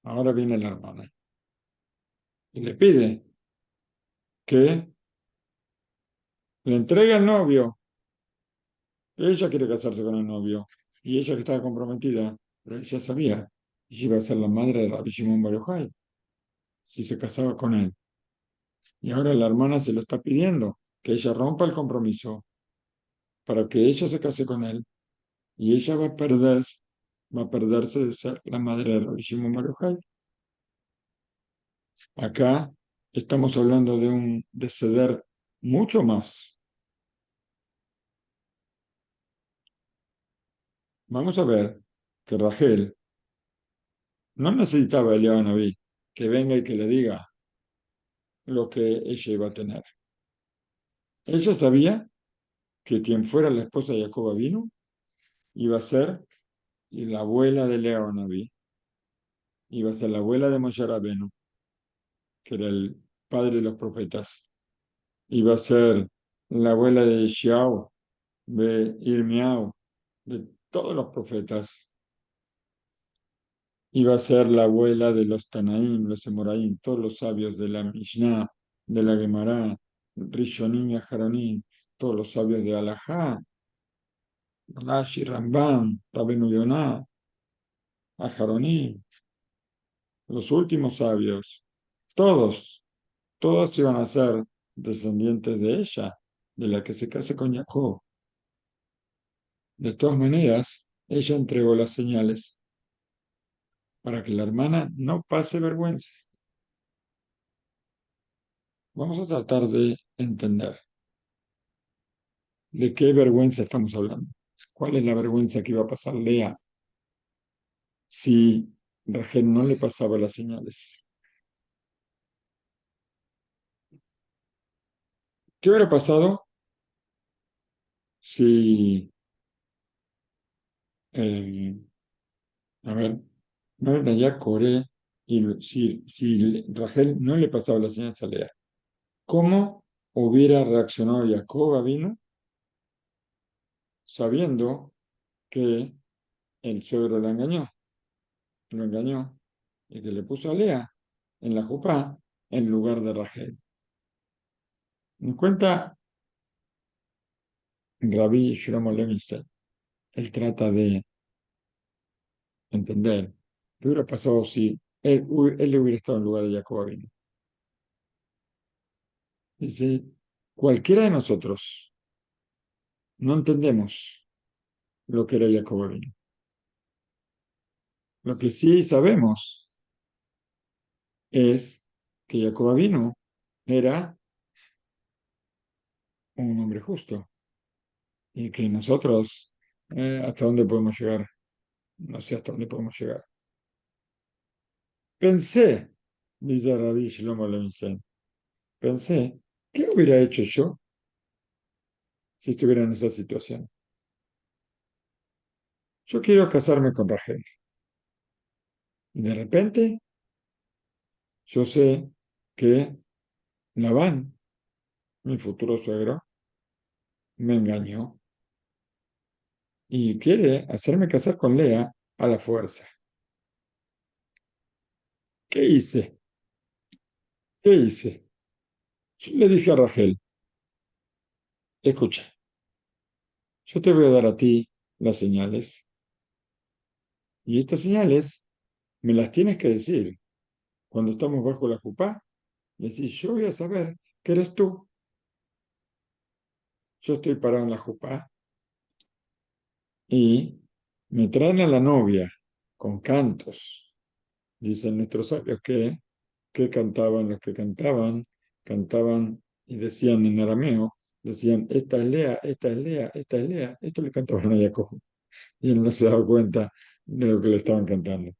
Ahora viene la hermana y le pide que le entregue al novio. Ella quiere casarse con el novio y ella que estaba comprometida, pero ella sabía que ella iba a ser la madre de Rabbi Shimon Bar Yochai si se casaba con él. Y ahora la hermana se lo está pidiendo, que ella rompa el compromiso para que ella se case con él y ella va a perderse de ser la madre de Rabbi Shimon Bar Yochai. Acá estamos hablando de ceder mucho más. Vamos a ver que Rachel no necesitaba a Eliyahu que venga y que le diga lo que ella iba a tener. Ella sabía que quien fuera la esposa de Jacob vino iba a ser la abuela de Leonaví, iba a ser la abuela de Moshe Rabenu, que era el padre de los profetas, iba a ser la abuela de Shiao, de Irmiao, de todos los profetas, iba a ser la abuela de los Tanaim, los Emoraim, todos los sabios de la Mishnah, de la Gemara, Rishonim y Aharonim, todos los sabios de Alajá, Rashi, Rambam, Rabenu Yonah, Aharonim, los últimos sabios, todos iban a ser descendientes de ella, de la que se case con Jacob. De todas maneras, ella entregó las señales para que la hermana no pase vergüenza. Vamos a tratar de entender de qué vergüenza estamos hablando. ¿Cuál es la vergüenza que iba a pasar Lea si Rachel no le pasaba las señales? ¿Qué hubiera pasado si, eh, a ver, no era ya Coré y si Rachel no le pasaba las señales a Lea? ¿Cómo hubiera reaccionado Jacob vino sabiendo que el suegro lo engañó y que le puso a Lea? en la jupá en lugar de Rachel. Nos cuenta Rabbi Shlomo Levinstein. Él trata de entender qué hubiera pasado si él hubiera estado en lugar de Jacob Avinu. Dice, cualquiera de nosotros no entendemos lo que era Jacob Avinu. Lo que sí sabemos es que Jacob Avinu era un hombre justo y que nosotros, ¿hasta dónde podemos llegar? No sé hasta dónde podemos llegar. Pensé, dice Rabbi Shlomo Levinstein, pensé, ¿qué hubiera hecho yo si estuviera en esa situación? Yo quiero casarme con Rachel. Y de repente, yo sé que Labán, mi futuro suegro, me engañó y quiere hacerme casar con Lea a la fuerza. ¿Qué hice? ¿Qué hice? Yo le dije a Rachel, escucha, yo te voy a dar a ti las señales y estas señales me las tienes que decir cuando estamos bajo la jupá. Decís, yo voy a saber que eres tú. Yo estoy parado en la jupá y me traen a la novia con cantos. Dicen nuestros sabios que cantaban los que cantaban y decían en arameo, decían, esta es Lea, esta es Lea, esta es Lea. Esto le cantaban a Jacob y él no se daba cuenta de lo que le estaban cantando.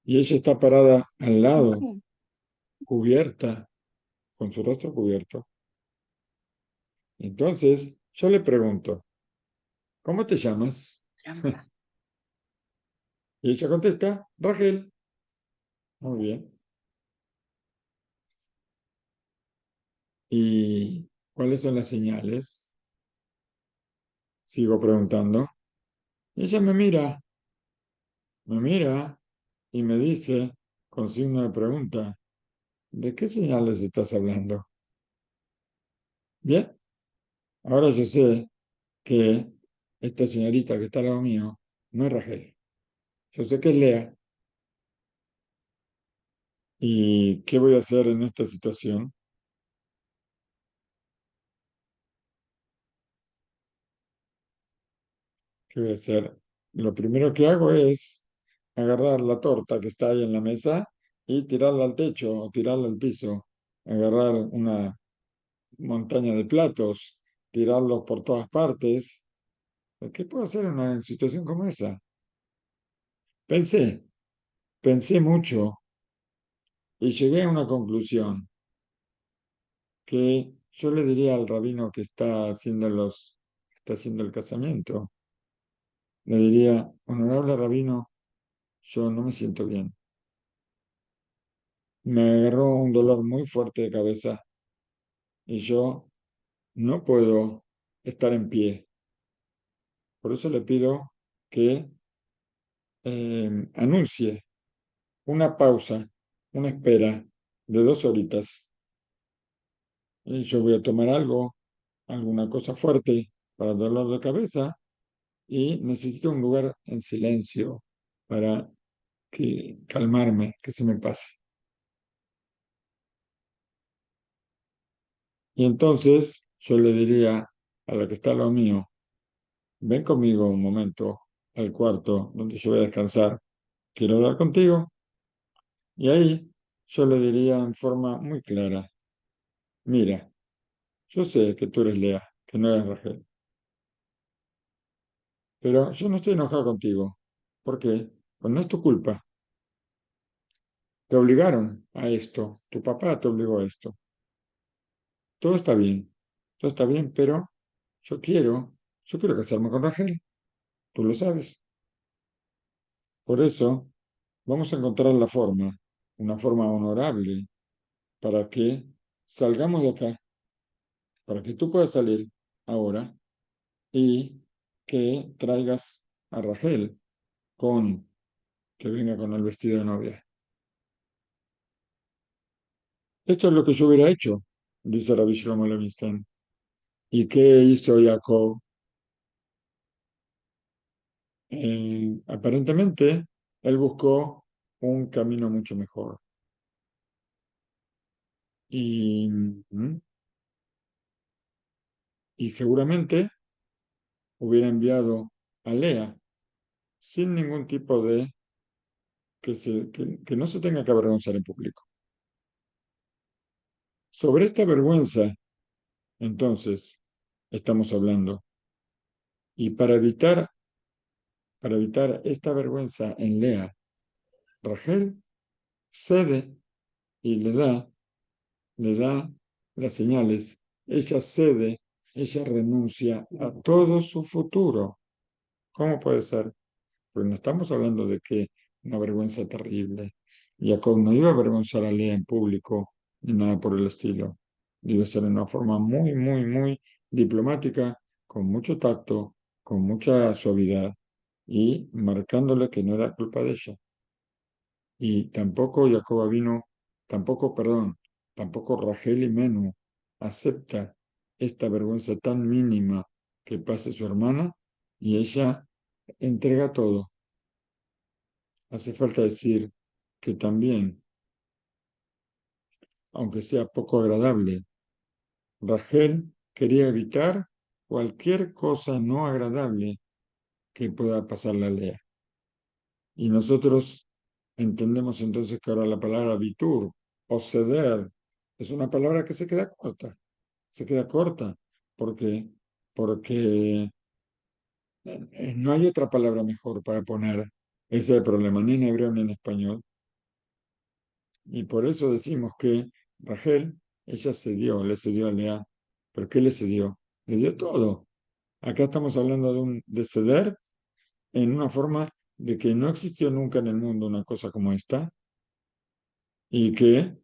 Y ella está parada al lado, cubierta, con su rostro cubierto. Entonces yo le pregunto, ¿cómo te llamas? Trampa. Y ella contesta, Rachel. Muy bien. ¿Y cuáles son las señales? Sigo preguntando. Y ella me mira y me dice, con signo de pregunta, ¿de qué señales estás hablando? Bien, ahora yo sé que esta señorita que está al lado mío no es Rachel. Yo sé que es Lea. ¿Y qué voy a hacer en esta situación? ¿Qué voy a hacer? Lo primero que hago es agarrar la torta que está ahí en la mesa y tirarla al techo o tirarla al piso. Agarrar una montaña de platos, tirarlos por todas partes. ¿Qué puedo hacer en una situación como esa? Pensé, pensé mucho y llegué a una conclusión que yo le diría al rabino que está haciendo el casamiento, le diría, honorable rabino, yo no me siento bien. Me agarró un dolor muy fuerte de cabeza y yo no puedo estar en pie. Por eso le pido que anuncie una pausa, una espera de 2 horitas. Y yo voy a tomar algo, alguna cosa fuerte para el dolor de cabeza y necesito un lugar en silencio para calmarme, que se me pase. Y entonces yo le diría a la que está al lado mío, ven conmigo un momento al cuarto donde yo voy a descansar, quiero hablar contigo. Y ahí yo le diría en forma muy clara, mira, yo sé que tú eres Lea, que no eres Rachel, pero yo no estoy enojado contigo. ¿Por qué? Pues no es tu culpa. Te obligaron a esto, tu papá te obligó a esto. Todo está bien, pero yo quiero casarme con Rachel, tú lo sabes. Por eso vamos a encontrar una forma honorable, para que salgamos de acá, para que tú puedas salir ahora y que traigas a Rachel que venga con el vestido de novia. Esto es lo que yo hubiera hecho, dice Rabbi Shlomo Levinstein. ¿Y qué hizo Jacob? Aparentemente, él buscó un camino mucho mejor. Y, y seguramente hubiera enviado a Lea sin ningún tipo de que no se tenga que avergonzar en público. Sobre esta vergüenza, entonces, estamos hablando. Y para evitar esta vergüenza en Lea, Rachel cede y le da las señales. Ella cede, ella renuncia a todo su futuro. ¿Cómo puede ser? Pues no estamos hablando de que una vergüenza terrible. Jacob no iba a avergonzar a Lea en público ni nada por el estilo. Debe ser de una forma muy, muy, muy diplomática, con mucho tacto, con mucha suavidad y marcándole que no era culpa de ella. Y tampoco Jacob vino, tampoco Rachel y Menú acepta esta vergüenza tan mínima que pase su hermana y ella entrega todo. Hace falta decir que también, aunque sea poco agradable, Rachel quería evitar cualquier cosa no agradable que pueda pasarle a Lea. Y nosotros entendemos entonces que ahora la palabra vitur o ceder es una palabra que se queda corta, porque, porque no hay otra palabra mejor para poner ese problema, ni en hebreo ni en español. Y por eso decimos que Rachel, ella le cedió a Lea. ¿Pero qué le cedió? Le dio todo. Acá estamos hablando de ceder en una forma de que no existió nunca en el mundo una cosa como esta y que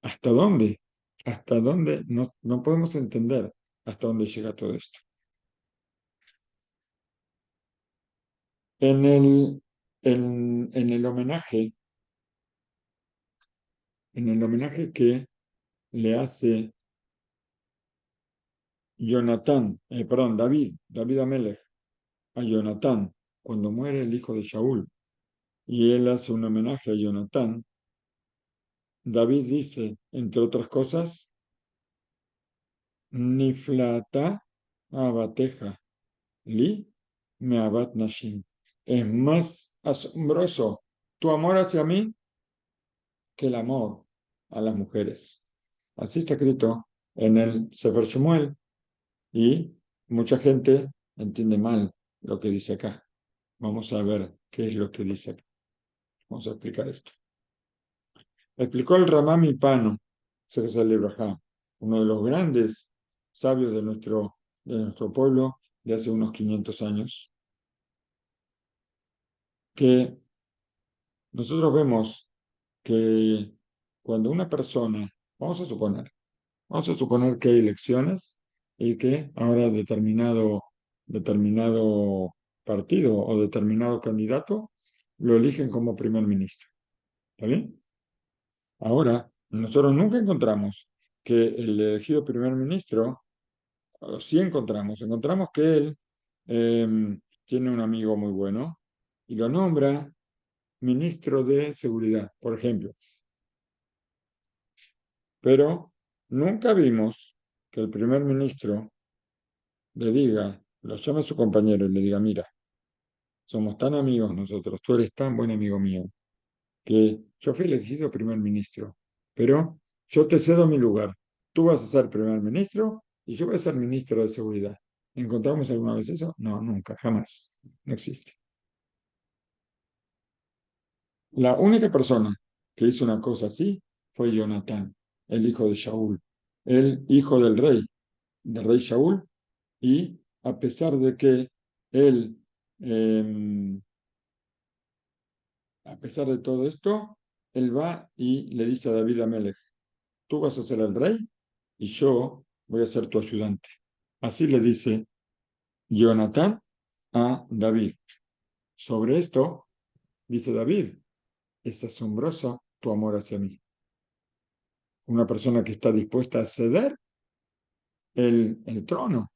hasta dónde no podemos entender hasta dónde llega todo esto. En el homenaje, que le hace David Amelech, a Jonatán, cuando muere el hijo de Shaul, y él hace un homenaje a Jonatán, David dice, entre otras cosas, Niflata abateja, li me abat nashim. Es más asombroso tu amor hacia mí que el amor a las mujeres. Así está escrito en el Sefer Shmuel, y mucha gente entiende mal lo que dice acá. Vamos a ver qué es lo que dice acá. Vamos a explicar esto. Explicó el Ramá Pano, uno de los grandes sabios de nuestro pueblo de hace unos 500 años, que nosotros vemos que cuando una persona, vamos a suponer que hay elecciones y que ahora determinado partido o determinado candidato lo eligen como primer ministro. ¿Está bien? Ahora, nosotros nunca encontramos que el elegido primer ministro, o sí encontramos que él tiene un amigo muy bueno y lo nombra ministro de Seguridad, por ejemplo. Pero nunca vimos que el primer ministro lo llame a su compañero y le diga, mira, somos tan amigos nosotros, tú eres tan buen amigo mío, que yo fui elegido primer ministro, pero yo te cedo mi lugar. Tú vas a ser primer ministro y yo voy a ser ministro de seguridad. ¿Encontramos alguna vez eso? No, nunca, jamás. No existe. La única persona que hizo una cosa así fue Jonatán, el hijo de Shaul, el hijo del rey Shaul, y a pesar de que él, em, a pesar de todo esto, él va y le dice a David Amelech, tú vas a ser el rey y yo voy a ser tu ayudante. Así le dice Jonatán a David. Sobre esto, dice David, es asombroso tu amor hacia mí. una persona que está dispuesta a ceder el trono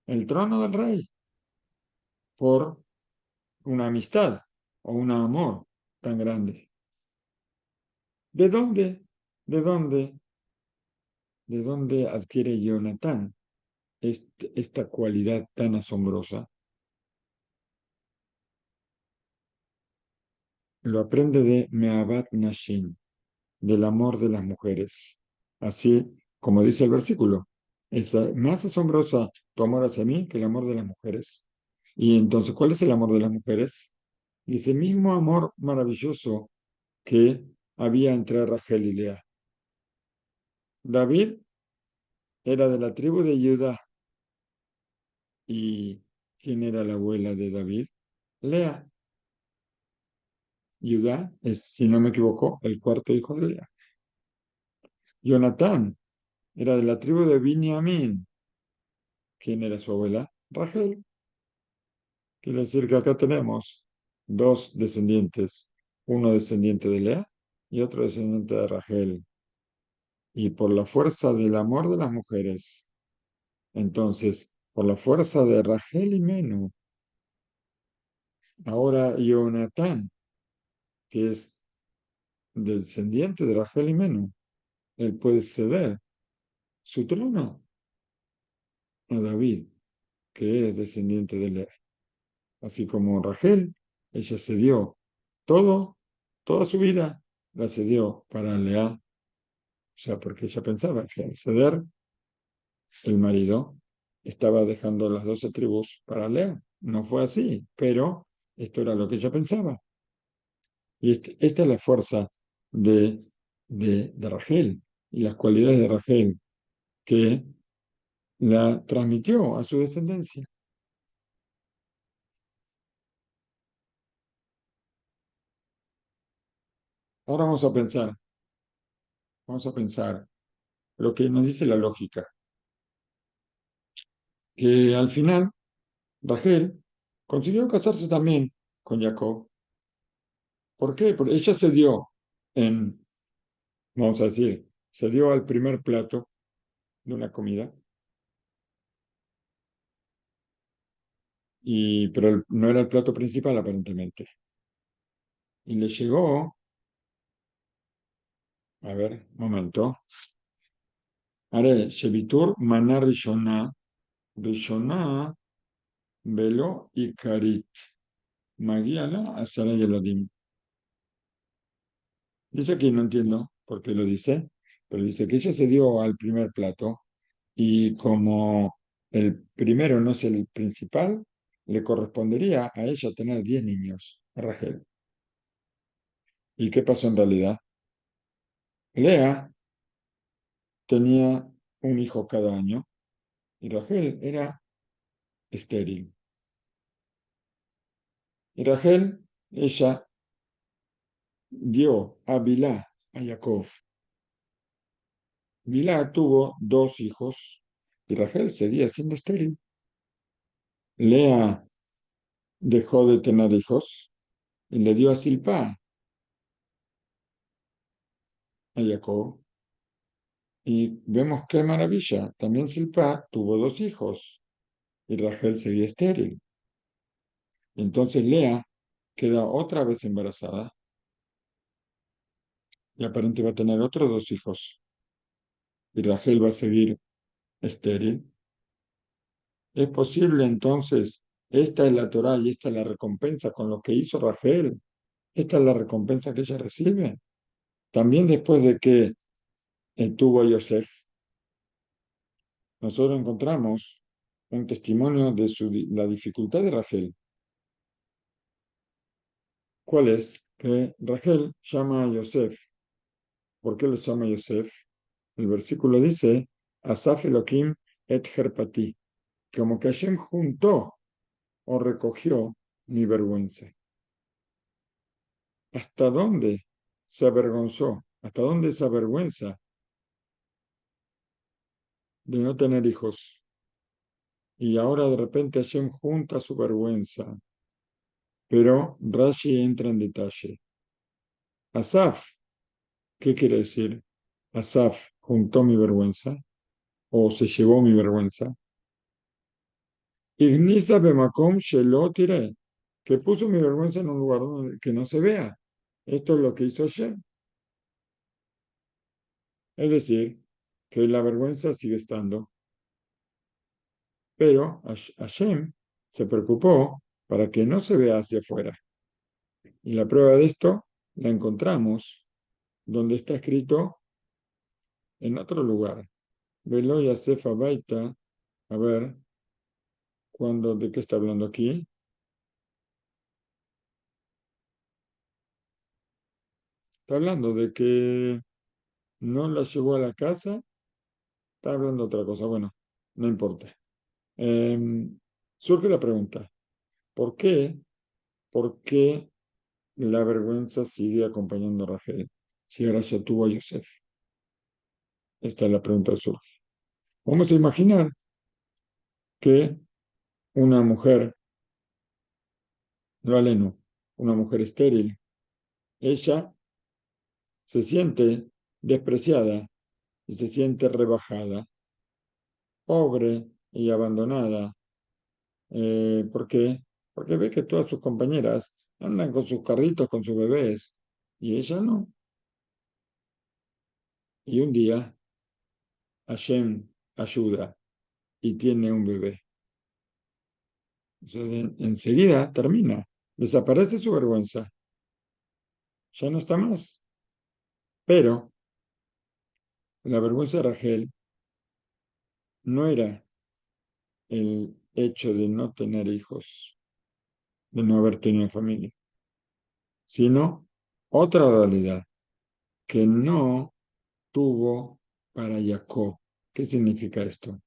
del rey, por una amistad o un amor tan grande. ¿De dónde, de dónde, de dónde adquiere Jonatán esta cualidad tan asombrosa? Lo aprende de Me'avat Nashim, del amor de las mujeres. Así como dice el versículo, es más asombrosa tu amor hacia mí que el amor de las mujeres. Y entonces, ¿cuál es el amor de las mujeres? Ese mismo amor maravilloso que había entre Rachel y Lea. David era de la tribu de Judá. ¿Y quién era la abuela de David? Lea. Judá es, si no me equivoco, el cuarto hijo de Lea. Jonatán era de la tribu de Binyamin. ¿Quién era su abuela? Rachel. Quiere decir que acá tenemos dos descendientes, uno descendiente de Lea y otro descendiente de Rachel. Y por la fuerza del amor de las mujeres, entonces, por la fuerza de Rachel y Menú, ahora Jonatán, que es descendiente de Rachel y Menú, él puede ceder su trono a David, que es descendiente de Lea. Así como Rachel, ella cedió todo, toda su vida, la cedió para Lea, o sea, porque ella pensaba que al ceder el marido estaba dejando las 12 tribus para Lea. No fue así, pero esto era lo que ella pensaba. Y esta es la fuerza de, de Rachel y las cualidades de Rachel que la transmitió a su descendencia. Ahora vamos a pensar lo que nos dice la lógica, que al final Rachel consiguió casarse también con Jacob. ¿Por qué? Porque ella se dio en, vamos a decir, se dio al primer plato de una comida, pero no era el plato principal aparentemente. Y le llegó, a ver, momento, Are, Shevitur, Maná Rishona, Rishona, Velo y Karit, Magiala, Asara y Eladim. Dice aquí, no entiendo por qué lo dice, pero dice que ella se dio al primer plato y como el primero no es el principal, le correspondería a ella tener 10 niños, a Rachel. ¿Y qué pasó en realidad? Lea tenía un hijo cada año y Rachel era estéril. Y Rachel, ella dio a Bilá, a Jacob. Bilá tuvo 2 hijos y Rachel seguía siendo estéril. Lea dejó de tener hijos y le dio a Silpá, a Jacob. Y vemos qué maravilla. También Silpá tuvo 2 hijos y Rachel seguía estéril. Entonces Lea queda otra vez embarazada y aparentemente va a tener otros 2 hijos. Y Rachel va a seguir estéril. ¿Es posible entonces? Esta es la Torá y esta es la recompensa con lo que hizo Rachel. Esta es la recompensa que ella recibe. También después de que tuvo a Yosef, nosotros encontramos un testimonio de la dificultad de Rachel. ¿Cuál es? Que Rachel llama a Yosef. ¿Por qué lo llama Yosef? El versículo dice, Asaf Elohim et herpati, como que Hashem juntó o recogió mi vergüenza. ¿Hasta dónde se avergonzó? ¿Hasta dónde esa vergüenza de no tener hijos? Y ahora de repente Hashem junta su vergüenza. Pero Rashi entra en detalle. Asaf, ¿qué quiere decir? Asaf juntó mi vergüenza o se llevó mi vergüenza. Igniza bemakom shelo tiré, que puso mi vergüenza en un lugar que no se vea. Esto es lo que hizo Hashem. Es decir, que la vergüenza sigue estando, pero Hashem se preocupó para que no se vea hacia afuera. Y la prueba de esto la encontramos donde está escrito en otro lugar. Velo Yasef Abaita. A ver, ¿de qué está hablando aquí? Está hablando de que no la llevó a la casa. Está hablando de otra cosa. Bueno, no importa. Surge la pregunta, ¿por qué? ¿Por qué la vergüenza sigue acompañando a Rachel si ahora ya tuvo a Yosef? Esta es la pregunta que surge. Vamos a imaginar que una mujer, no aleno, una mujer estéril, ella se siente despreciada y se siente rebajada, pobre y abandonada. ¿Por qué? Porque ve que todas sus compañeras andan con sus carritos, con sus bebés, y ella no. Y un día Hashem ayuda y tiene un bebé. O sea, enseguida termina, desaparece su vergüenza, ya no está más. Pero la vergüenza de Rachel no era el hecho de no tener hijos, de no haber tenido familia, sino otra realidad que no tuvo para Jacob. ¿Qué significa esto?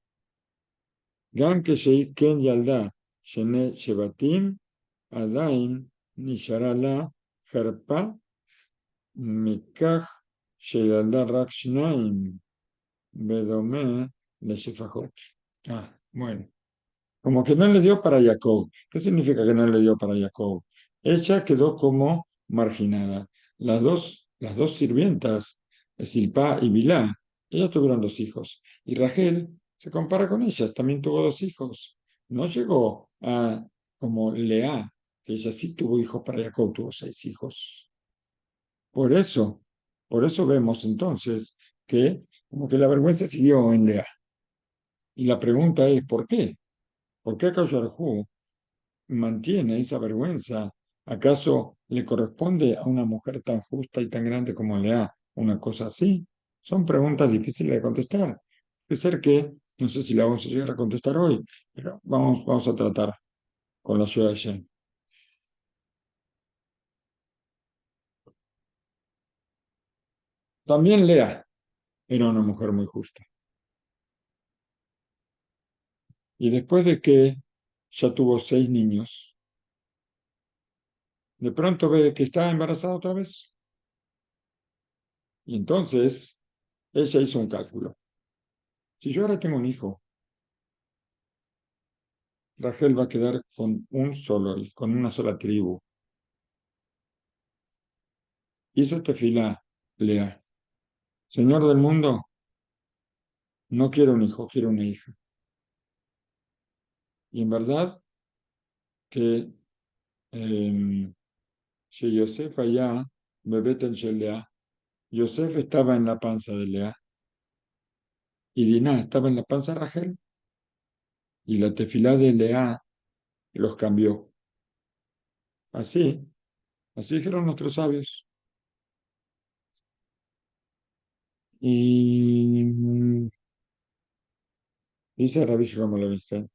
Gam que ken yalda shene shevatim adain nishara la herpa mikach sheyalda rak shnaim bedome leshefajot. Bueno. Como que no le dio para Jacob. ¿Qué significa que no le dio para Jacob? Ella quedó como marginada. Las dos sirvientas, Silpá y Bilá, ellas tuvieron 2 hijos. Y Rachel se compara con ellas, también tuvo 2 hijos. No llegó a como Lea, que ella sí tuvo hijos para Jacob, tuvo 6 hijos. Por eso, por eso vemos entonces que como que la vergüenza siguió en Lea. Y la pregunta es, ¿por qué? ¿Por qué Akash mantiene esa vergüenza? ¿Acaso le corresponde a una mujer tan justa y tan grande como Lea una cosa así? Son preguntas difíciles de contestar. Puede ser que, no sé si la vamos a llegar a contestar hoy, pero vamos a tratar con la ciudad de Shem. También Lea era una mujer muy justa. Y después de que ya tuvo 6 niños, de pronto ve que está embarazada otra vez. Y entonces ella hizo un cálculo. Si yo ahora tengo un hijo, Rachel va a quedar con un solo, con una sola tribu. Hizo tefilá, Lea. Señor del mundo, no quiero un hijo, quiero una hija. Y en verdad que si Yosef allá, Bebeten Lea, Yosef estaba en la panza de Lea y Dinah estaba en la panza de Rachel. Y la tefilá de Lea los cambió. Así, así dijeron nuestros sabios. Y dice Rabbi Shlomo Levinstein,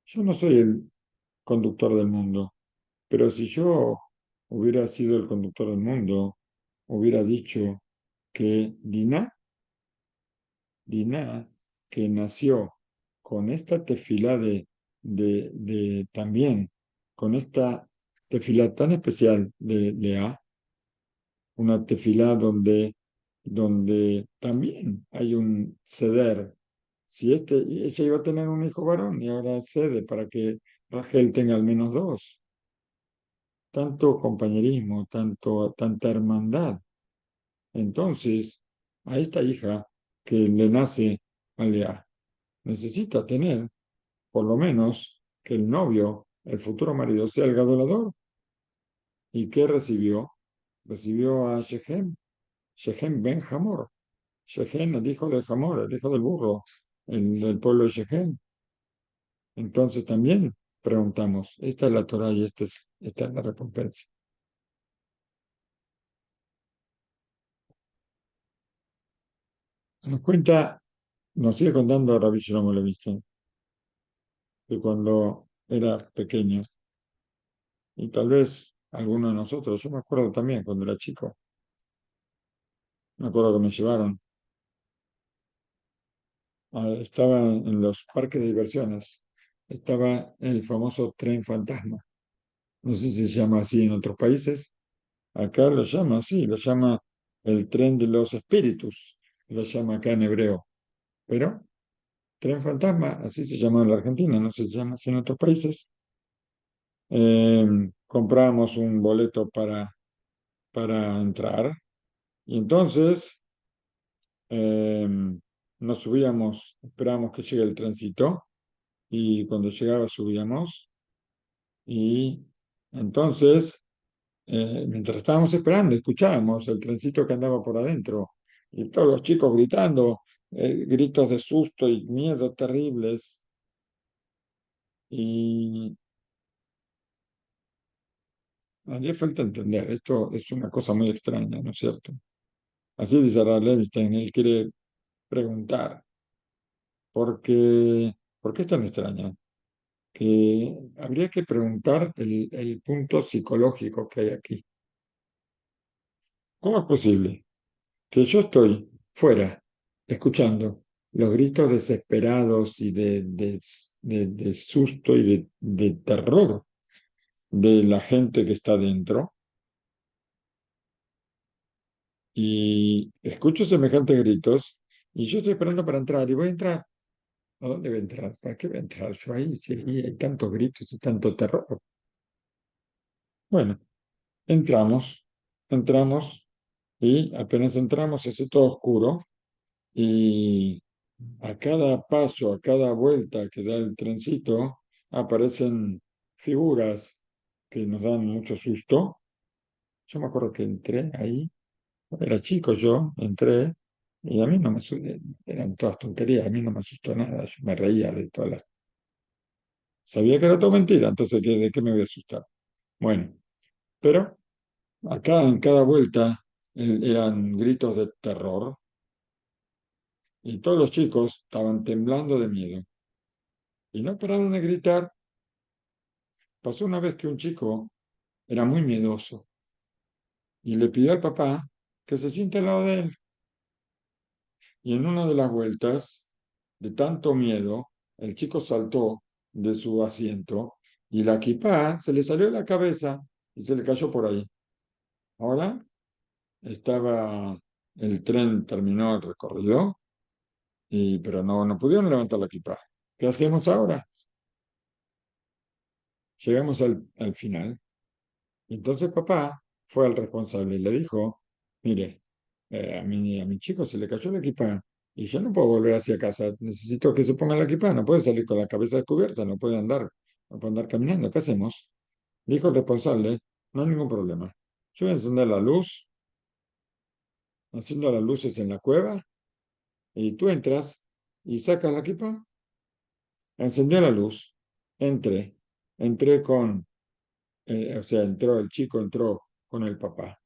yo no soy el conductor del mundo, pero si yo hubiera sido el conductor del mundo, hubiera dicho que Dinah, que nació con esta tefilá también, con esta tefilá tan especial de Lea, una tefilá donde también hay un ceder. Si ella iba a tener un hijo varón y ahora cede para que Rachel tenga al menos 2. Tanto compañerismo, tanta hermandad. Entonces, a esta hija que le nace a Lea, necesita tener, por lo menos, que el novio, el futuro marido, sea el gadolador. ¿Y qué recibió? Recibió a Shechem, Shechem ben Hamor, Shechem, el hijo de Hamor, el hijo del burro, del pueblo de Shechem. Entonces también preguntamos, esta es la Torah y esta es la recompensa. Nos cuenta, nos sigue contando Rabbi Shlomo Levinsky, que cuando era pequeño, y tal vez alguno de nosotros, yo me acuerdo también cuando era chico, me acuerdo que me llevaron, estaba en los parques de diversiones, estaba el famoso tren fantasma. No sé si se llama así en otros países. Acá lo llama así, lo llama el tren de los espíritus, lo llama acá en hebreo. Pero tren fantasma, así se llama en la Argentina, no sé si se llama así en otros países. Compramos un boleto para entrar y entonces eh, nos subíamos, esperábamos que llegue el trencito y cuando llegaba subíamos y entonces mientras estábamos esperando, escuchábamos el trencito que andaba por adentro y todos los chicos gritando, gritos de susto y miedo terribles. Y haría falta entender, esto es una cosa muy extraña, ¿no es cierto? Así dice Ralph Levinstein, él quiere preguntar, ¿por qué, por qué es tan extraña? Que habría que preguntar el punto psicológico que hay aquí. ¿Cómo es posible que yo estoy fuera, escuchando los gritos desesperados y de susto y de terror de la gente que está dentro, y escucho semejantes gritos, y yo estoy esperando para entrar, y voy a entrar? ¿A dónde voy a entrar? ¿Para qué voy a entrar yo ahí si hay tantos gritos y tanto terror? Bueno, entramos, y apenas entramos se hace todo oscuro, y a cada paso, a cada vuelta que da el trencito, aparecen figuras que nos dan mucho susto. Yo me acuerdo que entré ahí, era chico yo, entré, y a mí no me eran todas tonterías, a mí no me asustó nada, yo me reía de todas las... Sabía que era todo mentira, entonces ¿de qué me voy a asustar? Bueno, pero acá en cada vuelta eran gritos de terror, y todos los chicos estaban temblando de miedo, y no pararon de gritar. Pasó una vez que un chico era muy miedoso y le pidió al papá que se siente al lado de él. Y en una de las vueltas, de tanto miedo, el chico saltó de su asiento y la kipá se le salió de la cabeza y se le cayó por ahí. Ahora el tren terminó el recorrido, pero no pudieron levantar la kipá. ¿Qué hacemos ahora? Llegamos al final. Entonces papá fue al responsable y le dijo, mire, a mi chico se le cayó la equipa y yo no puedo volver hacia casa, necesito que se ponga la equipa, no puede salir con la cabeza descubierta, no puede andar caminando, ¿qué hacemos? Dijo el responsable, no hay ningún problema. Yo voy a encender la luz, enciendo las luces en la cueva y tú entras y sacas la equipa. Encendió la luz, entré, entré o sea, el chico entró con el papá.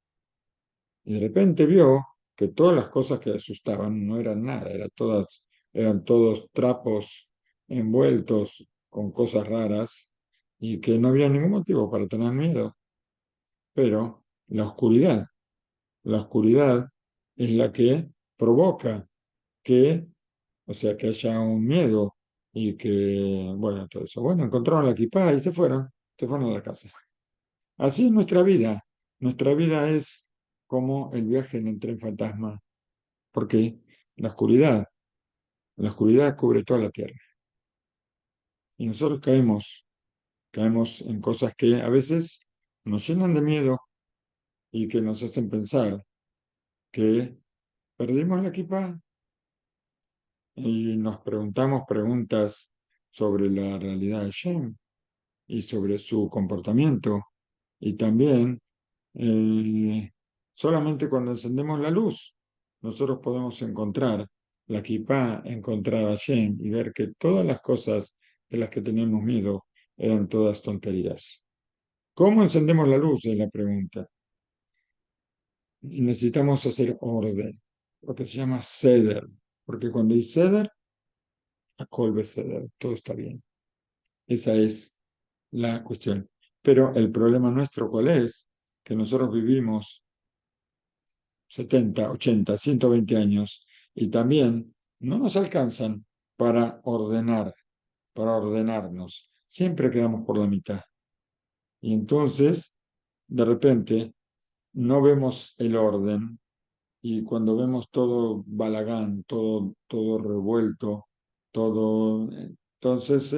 Y de repente vio que todas las cosas que le asustaban no eran nada, eran todos trapos envueltos con cosas raras y que no había ningún motivo para tener miedo. Pero la oscuridad es la que provoca que, o sea, que haya un miedo y que, bueno, todo eso. Bueno, encontraron la equipaje y se fueron a la casa. Así es nuestra vida. Nuestra vida es como el viaje en el tren fantasma, porque la oscuridad, la oscuridad cubre toda la tierra. Y nosotros caemos en cosas que a veces nos llenan de miedo y que nos hacen pensar que perdimos la equipa y nos preguntamos preguntas sobre la realidad de Shem y sobre su comportamiento. Y también solamente cuando encendemos la luz, nosotros podemos encontrar la Kipá, encontrar a Shem y ver que todas las cosas de las que teníamos miedo eran todas tonterías. ¿Cómo encendemos la luz? Es la pregunta. Y necesitamos hacer orden, lo que se llama Seder, porque cuando hay Seder, Akol Seder, todo está bien. Esa es la cuestión. Pero el problema nuestro, ¿cuál es? Que nosotros vivimos 70, 80, 120 años y también no nos alcanzan para ordenar, para ordenarnos. Siempre quedamos por la mitad. Y entonces, de repente, no vemos el orden y cuando vemos todo balagán, todo revuelto, todo, entonces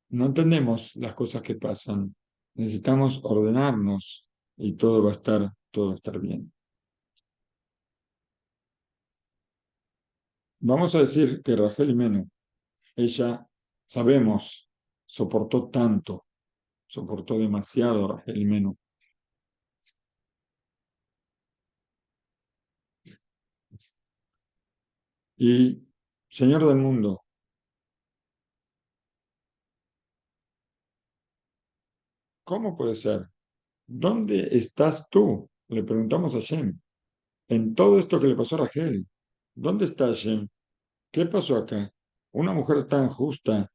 no entendemos las cosas que pasan. Necesitamos ordenarnos y todo va a estar bien. Vamos a decir que Rachel Imenu, ella, sabemos, soportó tanto, soportó demasiado Rachel Imenu. Y, Señor del mundo, ¿cómo puede ser? ¿Dónde estás tú? Le preguntamos a Shem. En todo esto que le pasó a Rachel, ¿dónde está Shem? ¿Qué pasó acá? Una mujer tan justa,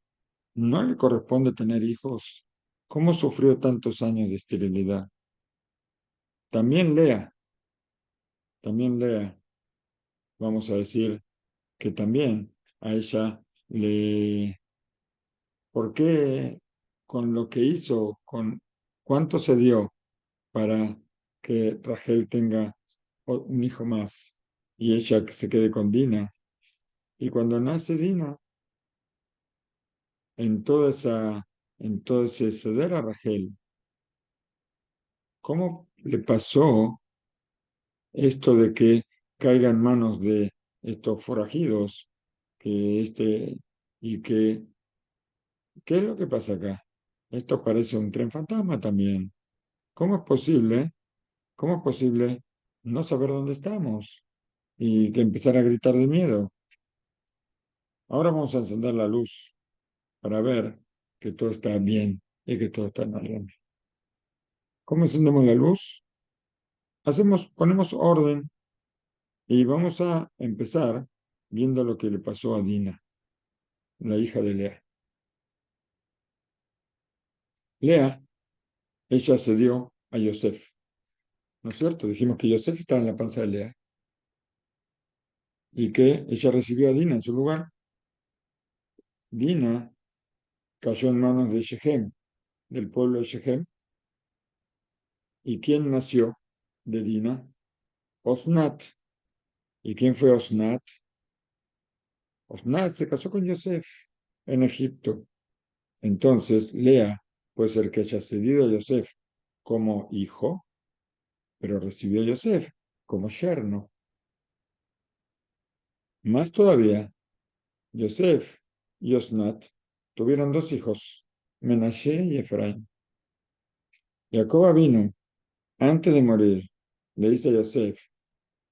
¿no le corresponde tener hijos? ¿Cómo sufrió tantos años de esterilidad? También Lea, vamos a decir que también a ella le... ¿Por qué con lo que hizo, con cuánto se dio para que Rachel tenga un hijo más y ella que se quede con Dina? Y cuando nace Dina, en toda en todo ese ceder a Rachel, ¿cómo le pasó esto de que caiga en manos de estos forajidos que y que ¿qué es lo que pasa acá? Esto parece un tren fantasma también. ¿Cómo es posible? ¿Cómo es posible no saber dónde estamos y que empezar a gritar de miedo? Ahora vamos a encender la luz para ver que todo está bien y que todo está en orden. ¿Cómo encendemos la luz? Ponemos orden y vamos a empezar viendo lo que le pasó a Dina, la hija de Lea. Lea, ella se dio a Yosef, ¿no es cierto? Dijimos que Yosef estaba en la panza de Lea y que ella recibió a Dina en su lugar. Dina cayó en manos de Shechem, del pueblo de Shechem. ¿Y quién nació de Dina? Osnat. ¿Y quién fue Osnat? Osnat se casó con Yosef en Egipto. Entonces, Lea puede ser que haya cedido a Yosef como hijo, pero recibió a Yosef como yerno. Más todavía, Yosef y Osnat tuvieron dos hijos, Menashe y Efraín. Jacob vino antes de morir, le dice a Yosef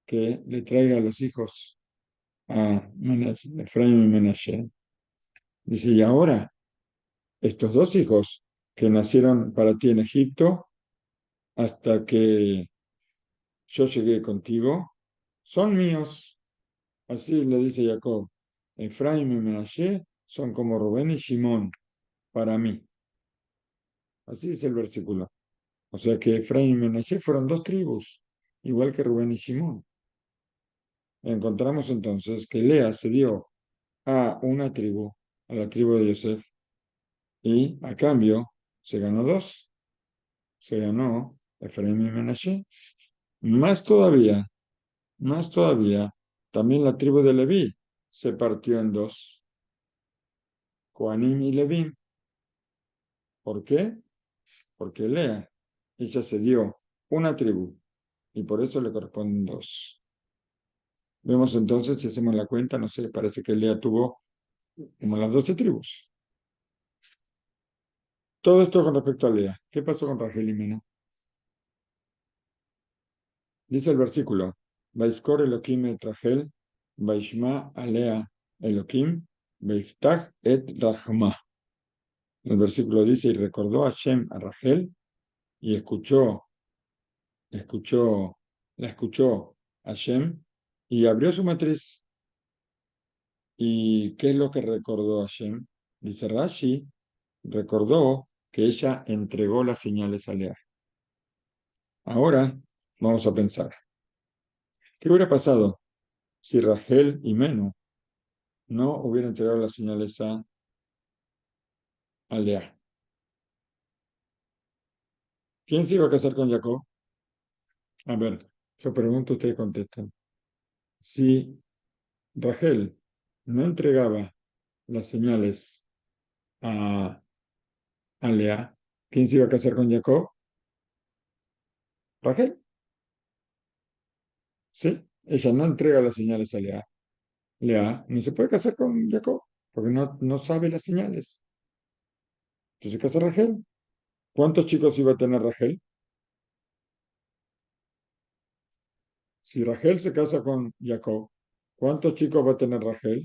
que le traiga a los hijos a Efraín y Menashe. Dice, y ahora, estos dos hijos que nacieron para ti en Egipto, hasta que yo llegué contigo, son míos. Así le dice Jacob, Efraín y Menashe son como Rubén y Simón para mí. Así dice el versículo. O sea que Efraín y Menashe fueron dos tribus, igual que Rubén y Simón. Encontramos entonces que Lea se dio a una tribu, a la tribu de Yosef, y a cambio se ganó dos. Se ganó Efraín y Menashe. Más todavía, más todavía, también la tribu de Leví se partió en dos, Coanim y Leví. ¿Por qué? Porque Lea, ella se dio una tribu y por eso le corresponden dos. Vemos entonces, si hacemos la cuenta, no sé, parece que Lea tuvo como las 12 tribus. Todo esto con respecto a Lea. ¿Qué pasó con Rachel y Mena? Dice el versículo, Vaiskor Elohim et Rachel, Vaishma Alea Elohim, Vaiftach et Rachma. El versículo dice, y recordó a Hashem a Rachel, y la escuchó Hashem, y abrió su matriz. ¿Y qué es lo que recordó Hashem? Dice Rashi, recordó que ella entregó las señales a Lea. Ahora vamos a pensar, ¿qué hubiera pasado si Rachel y Menú no hubieran entregado las señales a Lea? ¿Quién se iba a casar con Jacob? A ver, yo pregunto, ustedes contestan. Si Rachel no entregaba las señales a Lea, ¿quién se iba a casar con Jacob? Rachel, ¿sí? Ella no entrega las señales a Lea. Lea no se puede casar con Jacob porque no sabe las señales. Entonces se casa Rachel. ¿Cuántos chicos iba a tener Rachel? Si Rachel se casa con Jacob, ¿cuántos chicos va a tener Rachel?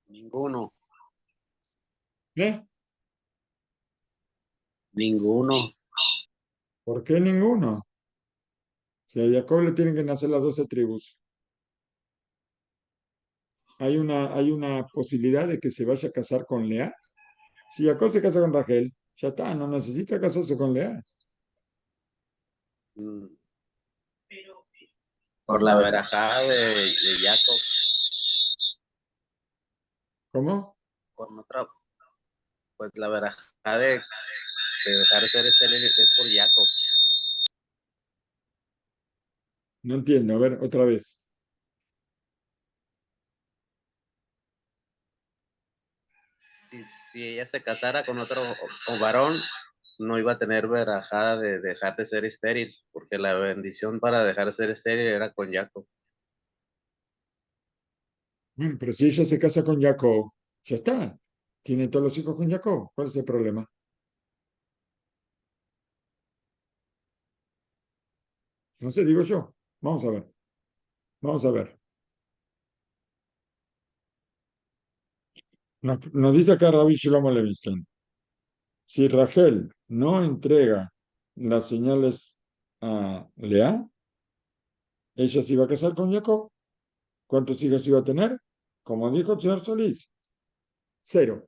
Ninguno, ¿Eh? ninguno. ¿Por qué ninguno? Si a Jacob le tienen que nacer las 12 tribus, hay una posibilidad de que se vaya a casar con Lea. Si Jacob se casa con Rachel, ya está, no necesita casarse con Lea. Mm, Por la verajada de Jacob ¿Cómo? con otra, pues la verajada de dejar de ser estéril es por Jacob. No entiendo. A ver, otra vez. Si, si ella se casara con otro o varón, no iba a tener verajada de dejar de ser estéril, porque la bendición para dejar de ser estéril era con Jacob. Pero si ella se casa con Jacob, ya está. Tiene todos los hijos con Jacob. ¿Cuál es el problema? No sé, digo yo. Vamos a ver. Vamos a ver. Nos dice acá Rabbi Shlomo Levinstein. Si Rachel no entrega las señales a Lea, ella se iba a casar con Jacob. ¿Cuántos hijos iba a tener? Como dijo el señor Solís, 0.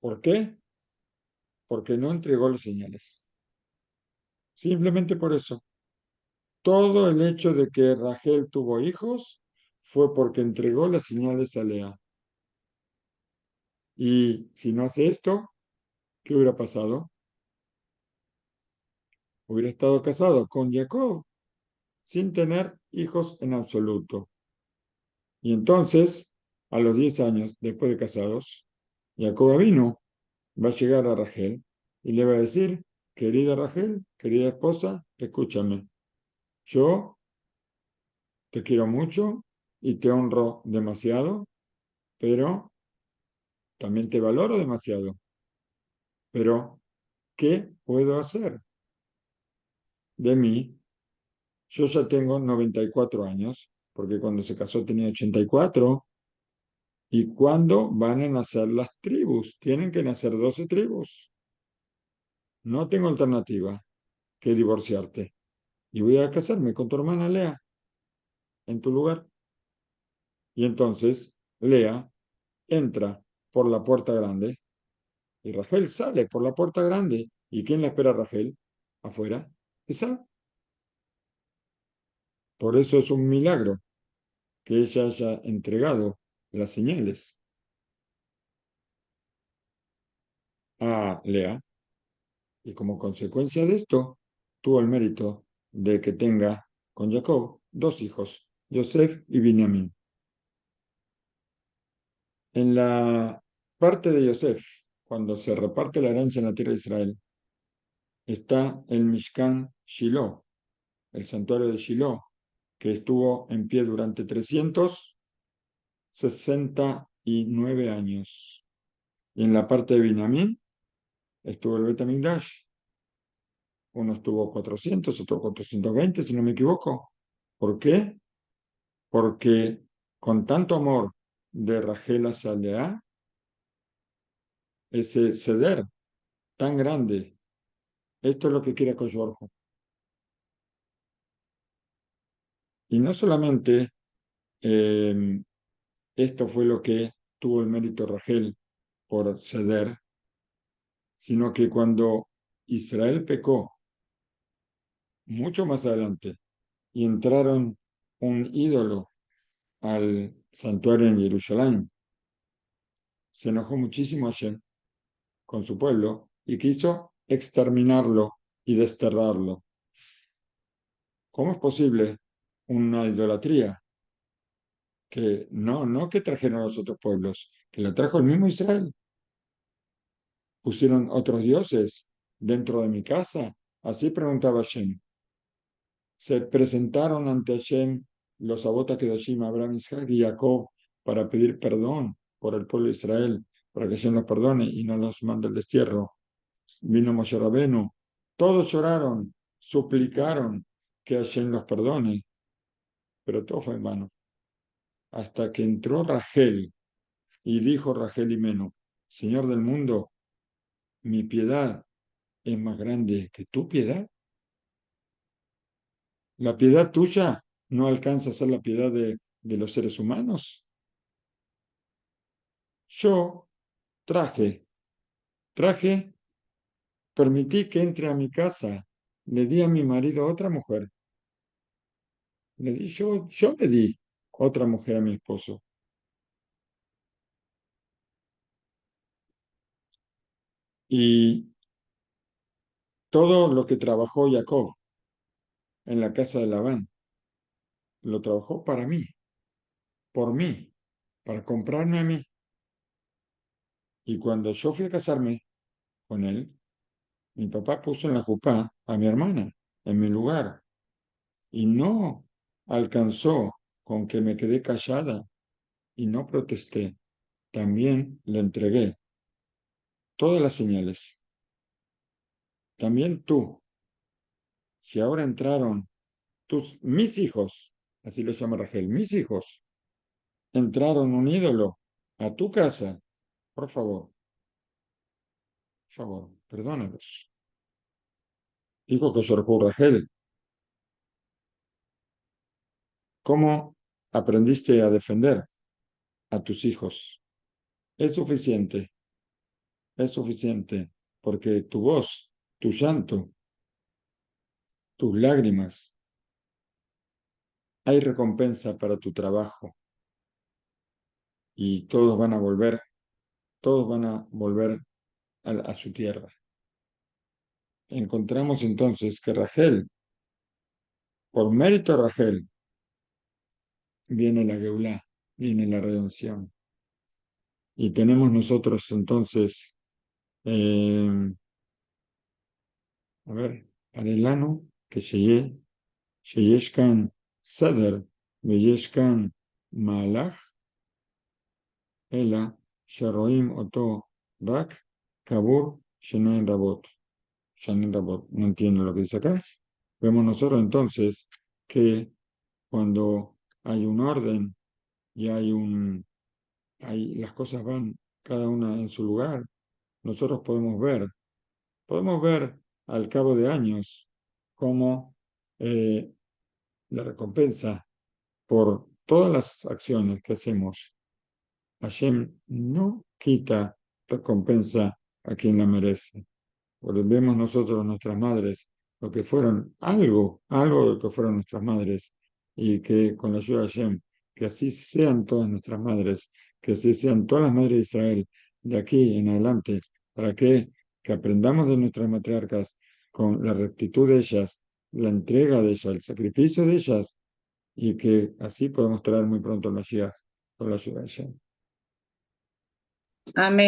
¿Por qué? Porque no entregó las señales. Simplemente por eso. Todo el hecho de que Rachel tuvo hijos fue porque entregó las señales a Lea. Y si no hace esto, ¿qué hubiera pasado? Hubiera estado casado con Jacob sin tener hijos en absoluto. Y entonces, a los 10 años después de casados, Jacob vino, va a llegar a Rachel y le va a decir, querida Rachel, querida esposa, escúchame, yo te quiero mucho y te honro demasiado, pero también te valoro demasiado. Pero, ¿qué puedo hacer de mí? Yo ya tengo 94 años, porque cuando se casó tenía 84. ¿Y cuándo van a nacer las tribus? Tienen que nacer 12 tribus. No tengo alternativa que divorciarte. Y voy a casarme con tu hermana Lea en tu lugar. Y entonces Lea entra por la puerta grande y Rachel sale por la puerta grande. ¿Y quién la espera a Rachel? Afuera. Esa. Por eso es un milagro que ella haya entregado las señales a Lea. Y como consecuencia de esto, tuvo el mérito de que tenga con Jacob 2 hijos, Yosef y Binyamin. En la parte de Yosef, cuando se reparte la herencia en la tierra de Israel, está el Mishkan Shiloh, el santuario de Shiloh, que estuvo en pie durante 369 años. Y en la parte de Binamín estuvo el Bet HaMikdash. Uno estuvo 400, otro 420, si no me equivoco. ¿Por qué? Porque con tanto amor de Rachel hacia Lea, ese ceder tan grande, esto es lo que quiere Kosh Baruj Hu. Y no solamente esto fue lo que tuvo el mérito Rachel por ceder, sino que cuando Israel pecó, mucho más adelante, y entraron un ídolo al santuario en Jerusalén, se enojó muchísimo Hashem con su pueblo y quiso exterminarlo y desterrarlo. ¿Cómo es posible una idolatría que no que trajeron los otros pueblos, que la trajo el mismo Israel? Pusieron otros dioses dentro de mi casa. Así preguntaba Hashem. Se presentaron ante Hashem los Avot HaKedoshim, Abraham, Isaac y Jacob, para pedir perdón por el pueblo de Israel, para que Hashem los perdone y no los mande al destierro. Vino Moshe Rabenu, todos lloraron, suplicaron que Hashem los perdone, pero todo fue en vano. Hasta que entró Rachel y dijo Rachel Imenu, Señor del mundo, mi piedad es más grande que tu piedad. La piedad tuya no alcanza a ser la piedad de los seres humanos. Yo traje, permití que entre a mi casa, le di a mi marido otra mujer. Yo le di otra mujer a mi esposo. Y todo lo que trabajó Jacob en la casa de Labán, lo trabajó para mí, por mí, para comprarme a mí. Y cuando yo fui a casarme con él, mi papá puso en la jupá a mi hermana, en mi lugar, y no alcanzó con que me quedé callada y no protesté. También le entregué todas las señales. También tú, si ahora entraron mis hijos, así lo llama Rachel, mis hijos, entraron un ídolo a tu casa, por favor, perdónalos. Dijo que Sorjú Rachel, ¿cómo aprendiste a defender a tus hijos? Es suficiente, porque tu voz, tu llanto, tus lágrimas, hay recompensa para tu trabajo y todos van a volver a su tierra. Encontramos entonces que Rachel, por mérito de Rachel, viene la Geulá, viene la redención. Y tenemos nosotros entonces, Arelano, que Sheyesh kan Seder, Veyesh kan Malach, Ela, Sheroim Oto, Rak, Kabur, Shenain Rabot. No entiendo lo que dice acá. Vemos nosotros entonces que cuando hay un orden y las cosas van cada una en su lugar, nosotros podemos ver al cabo de años cómo la recompensa por todas las acciones que hacemos, Hashem no quita recompensa a quien la merece. Vemos nosotros nuestras madres, lo que fueron, algo de lo que fueron nuestras madres, y que con la ayuda de Hashem, que así sean todas nuestras madres, que así sean todas las madres de Israel, de aquí en adelante, para que aprendamos de nuestras matriarcas con la rectitud de ellas, la entrega de ellas, el sacrificio de ellas, y que así podemos traer muy pronto el Mashiach con la ayuda de Hashem. Amén.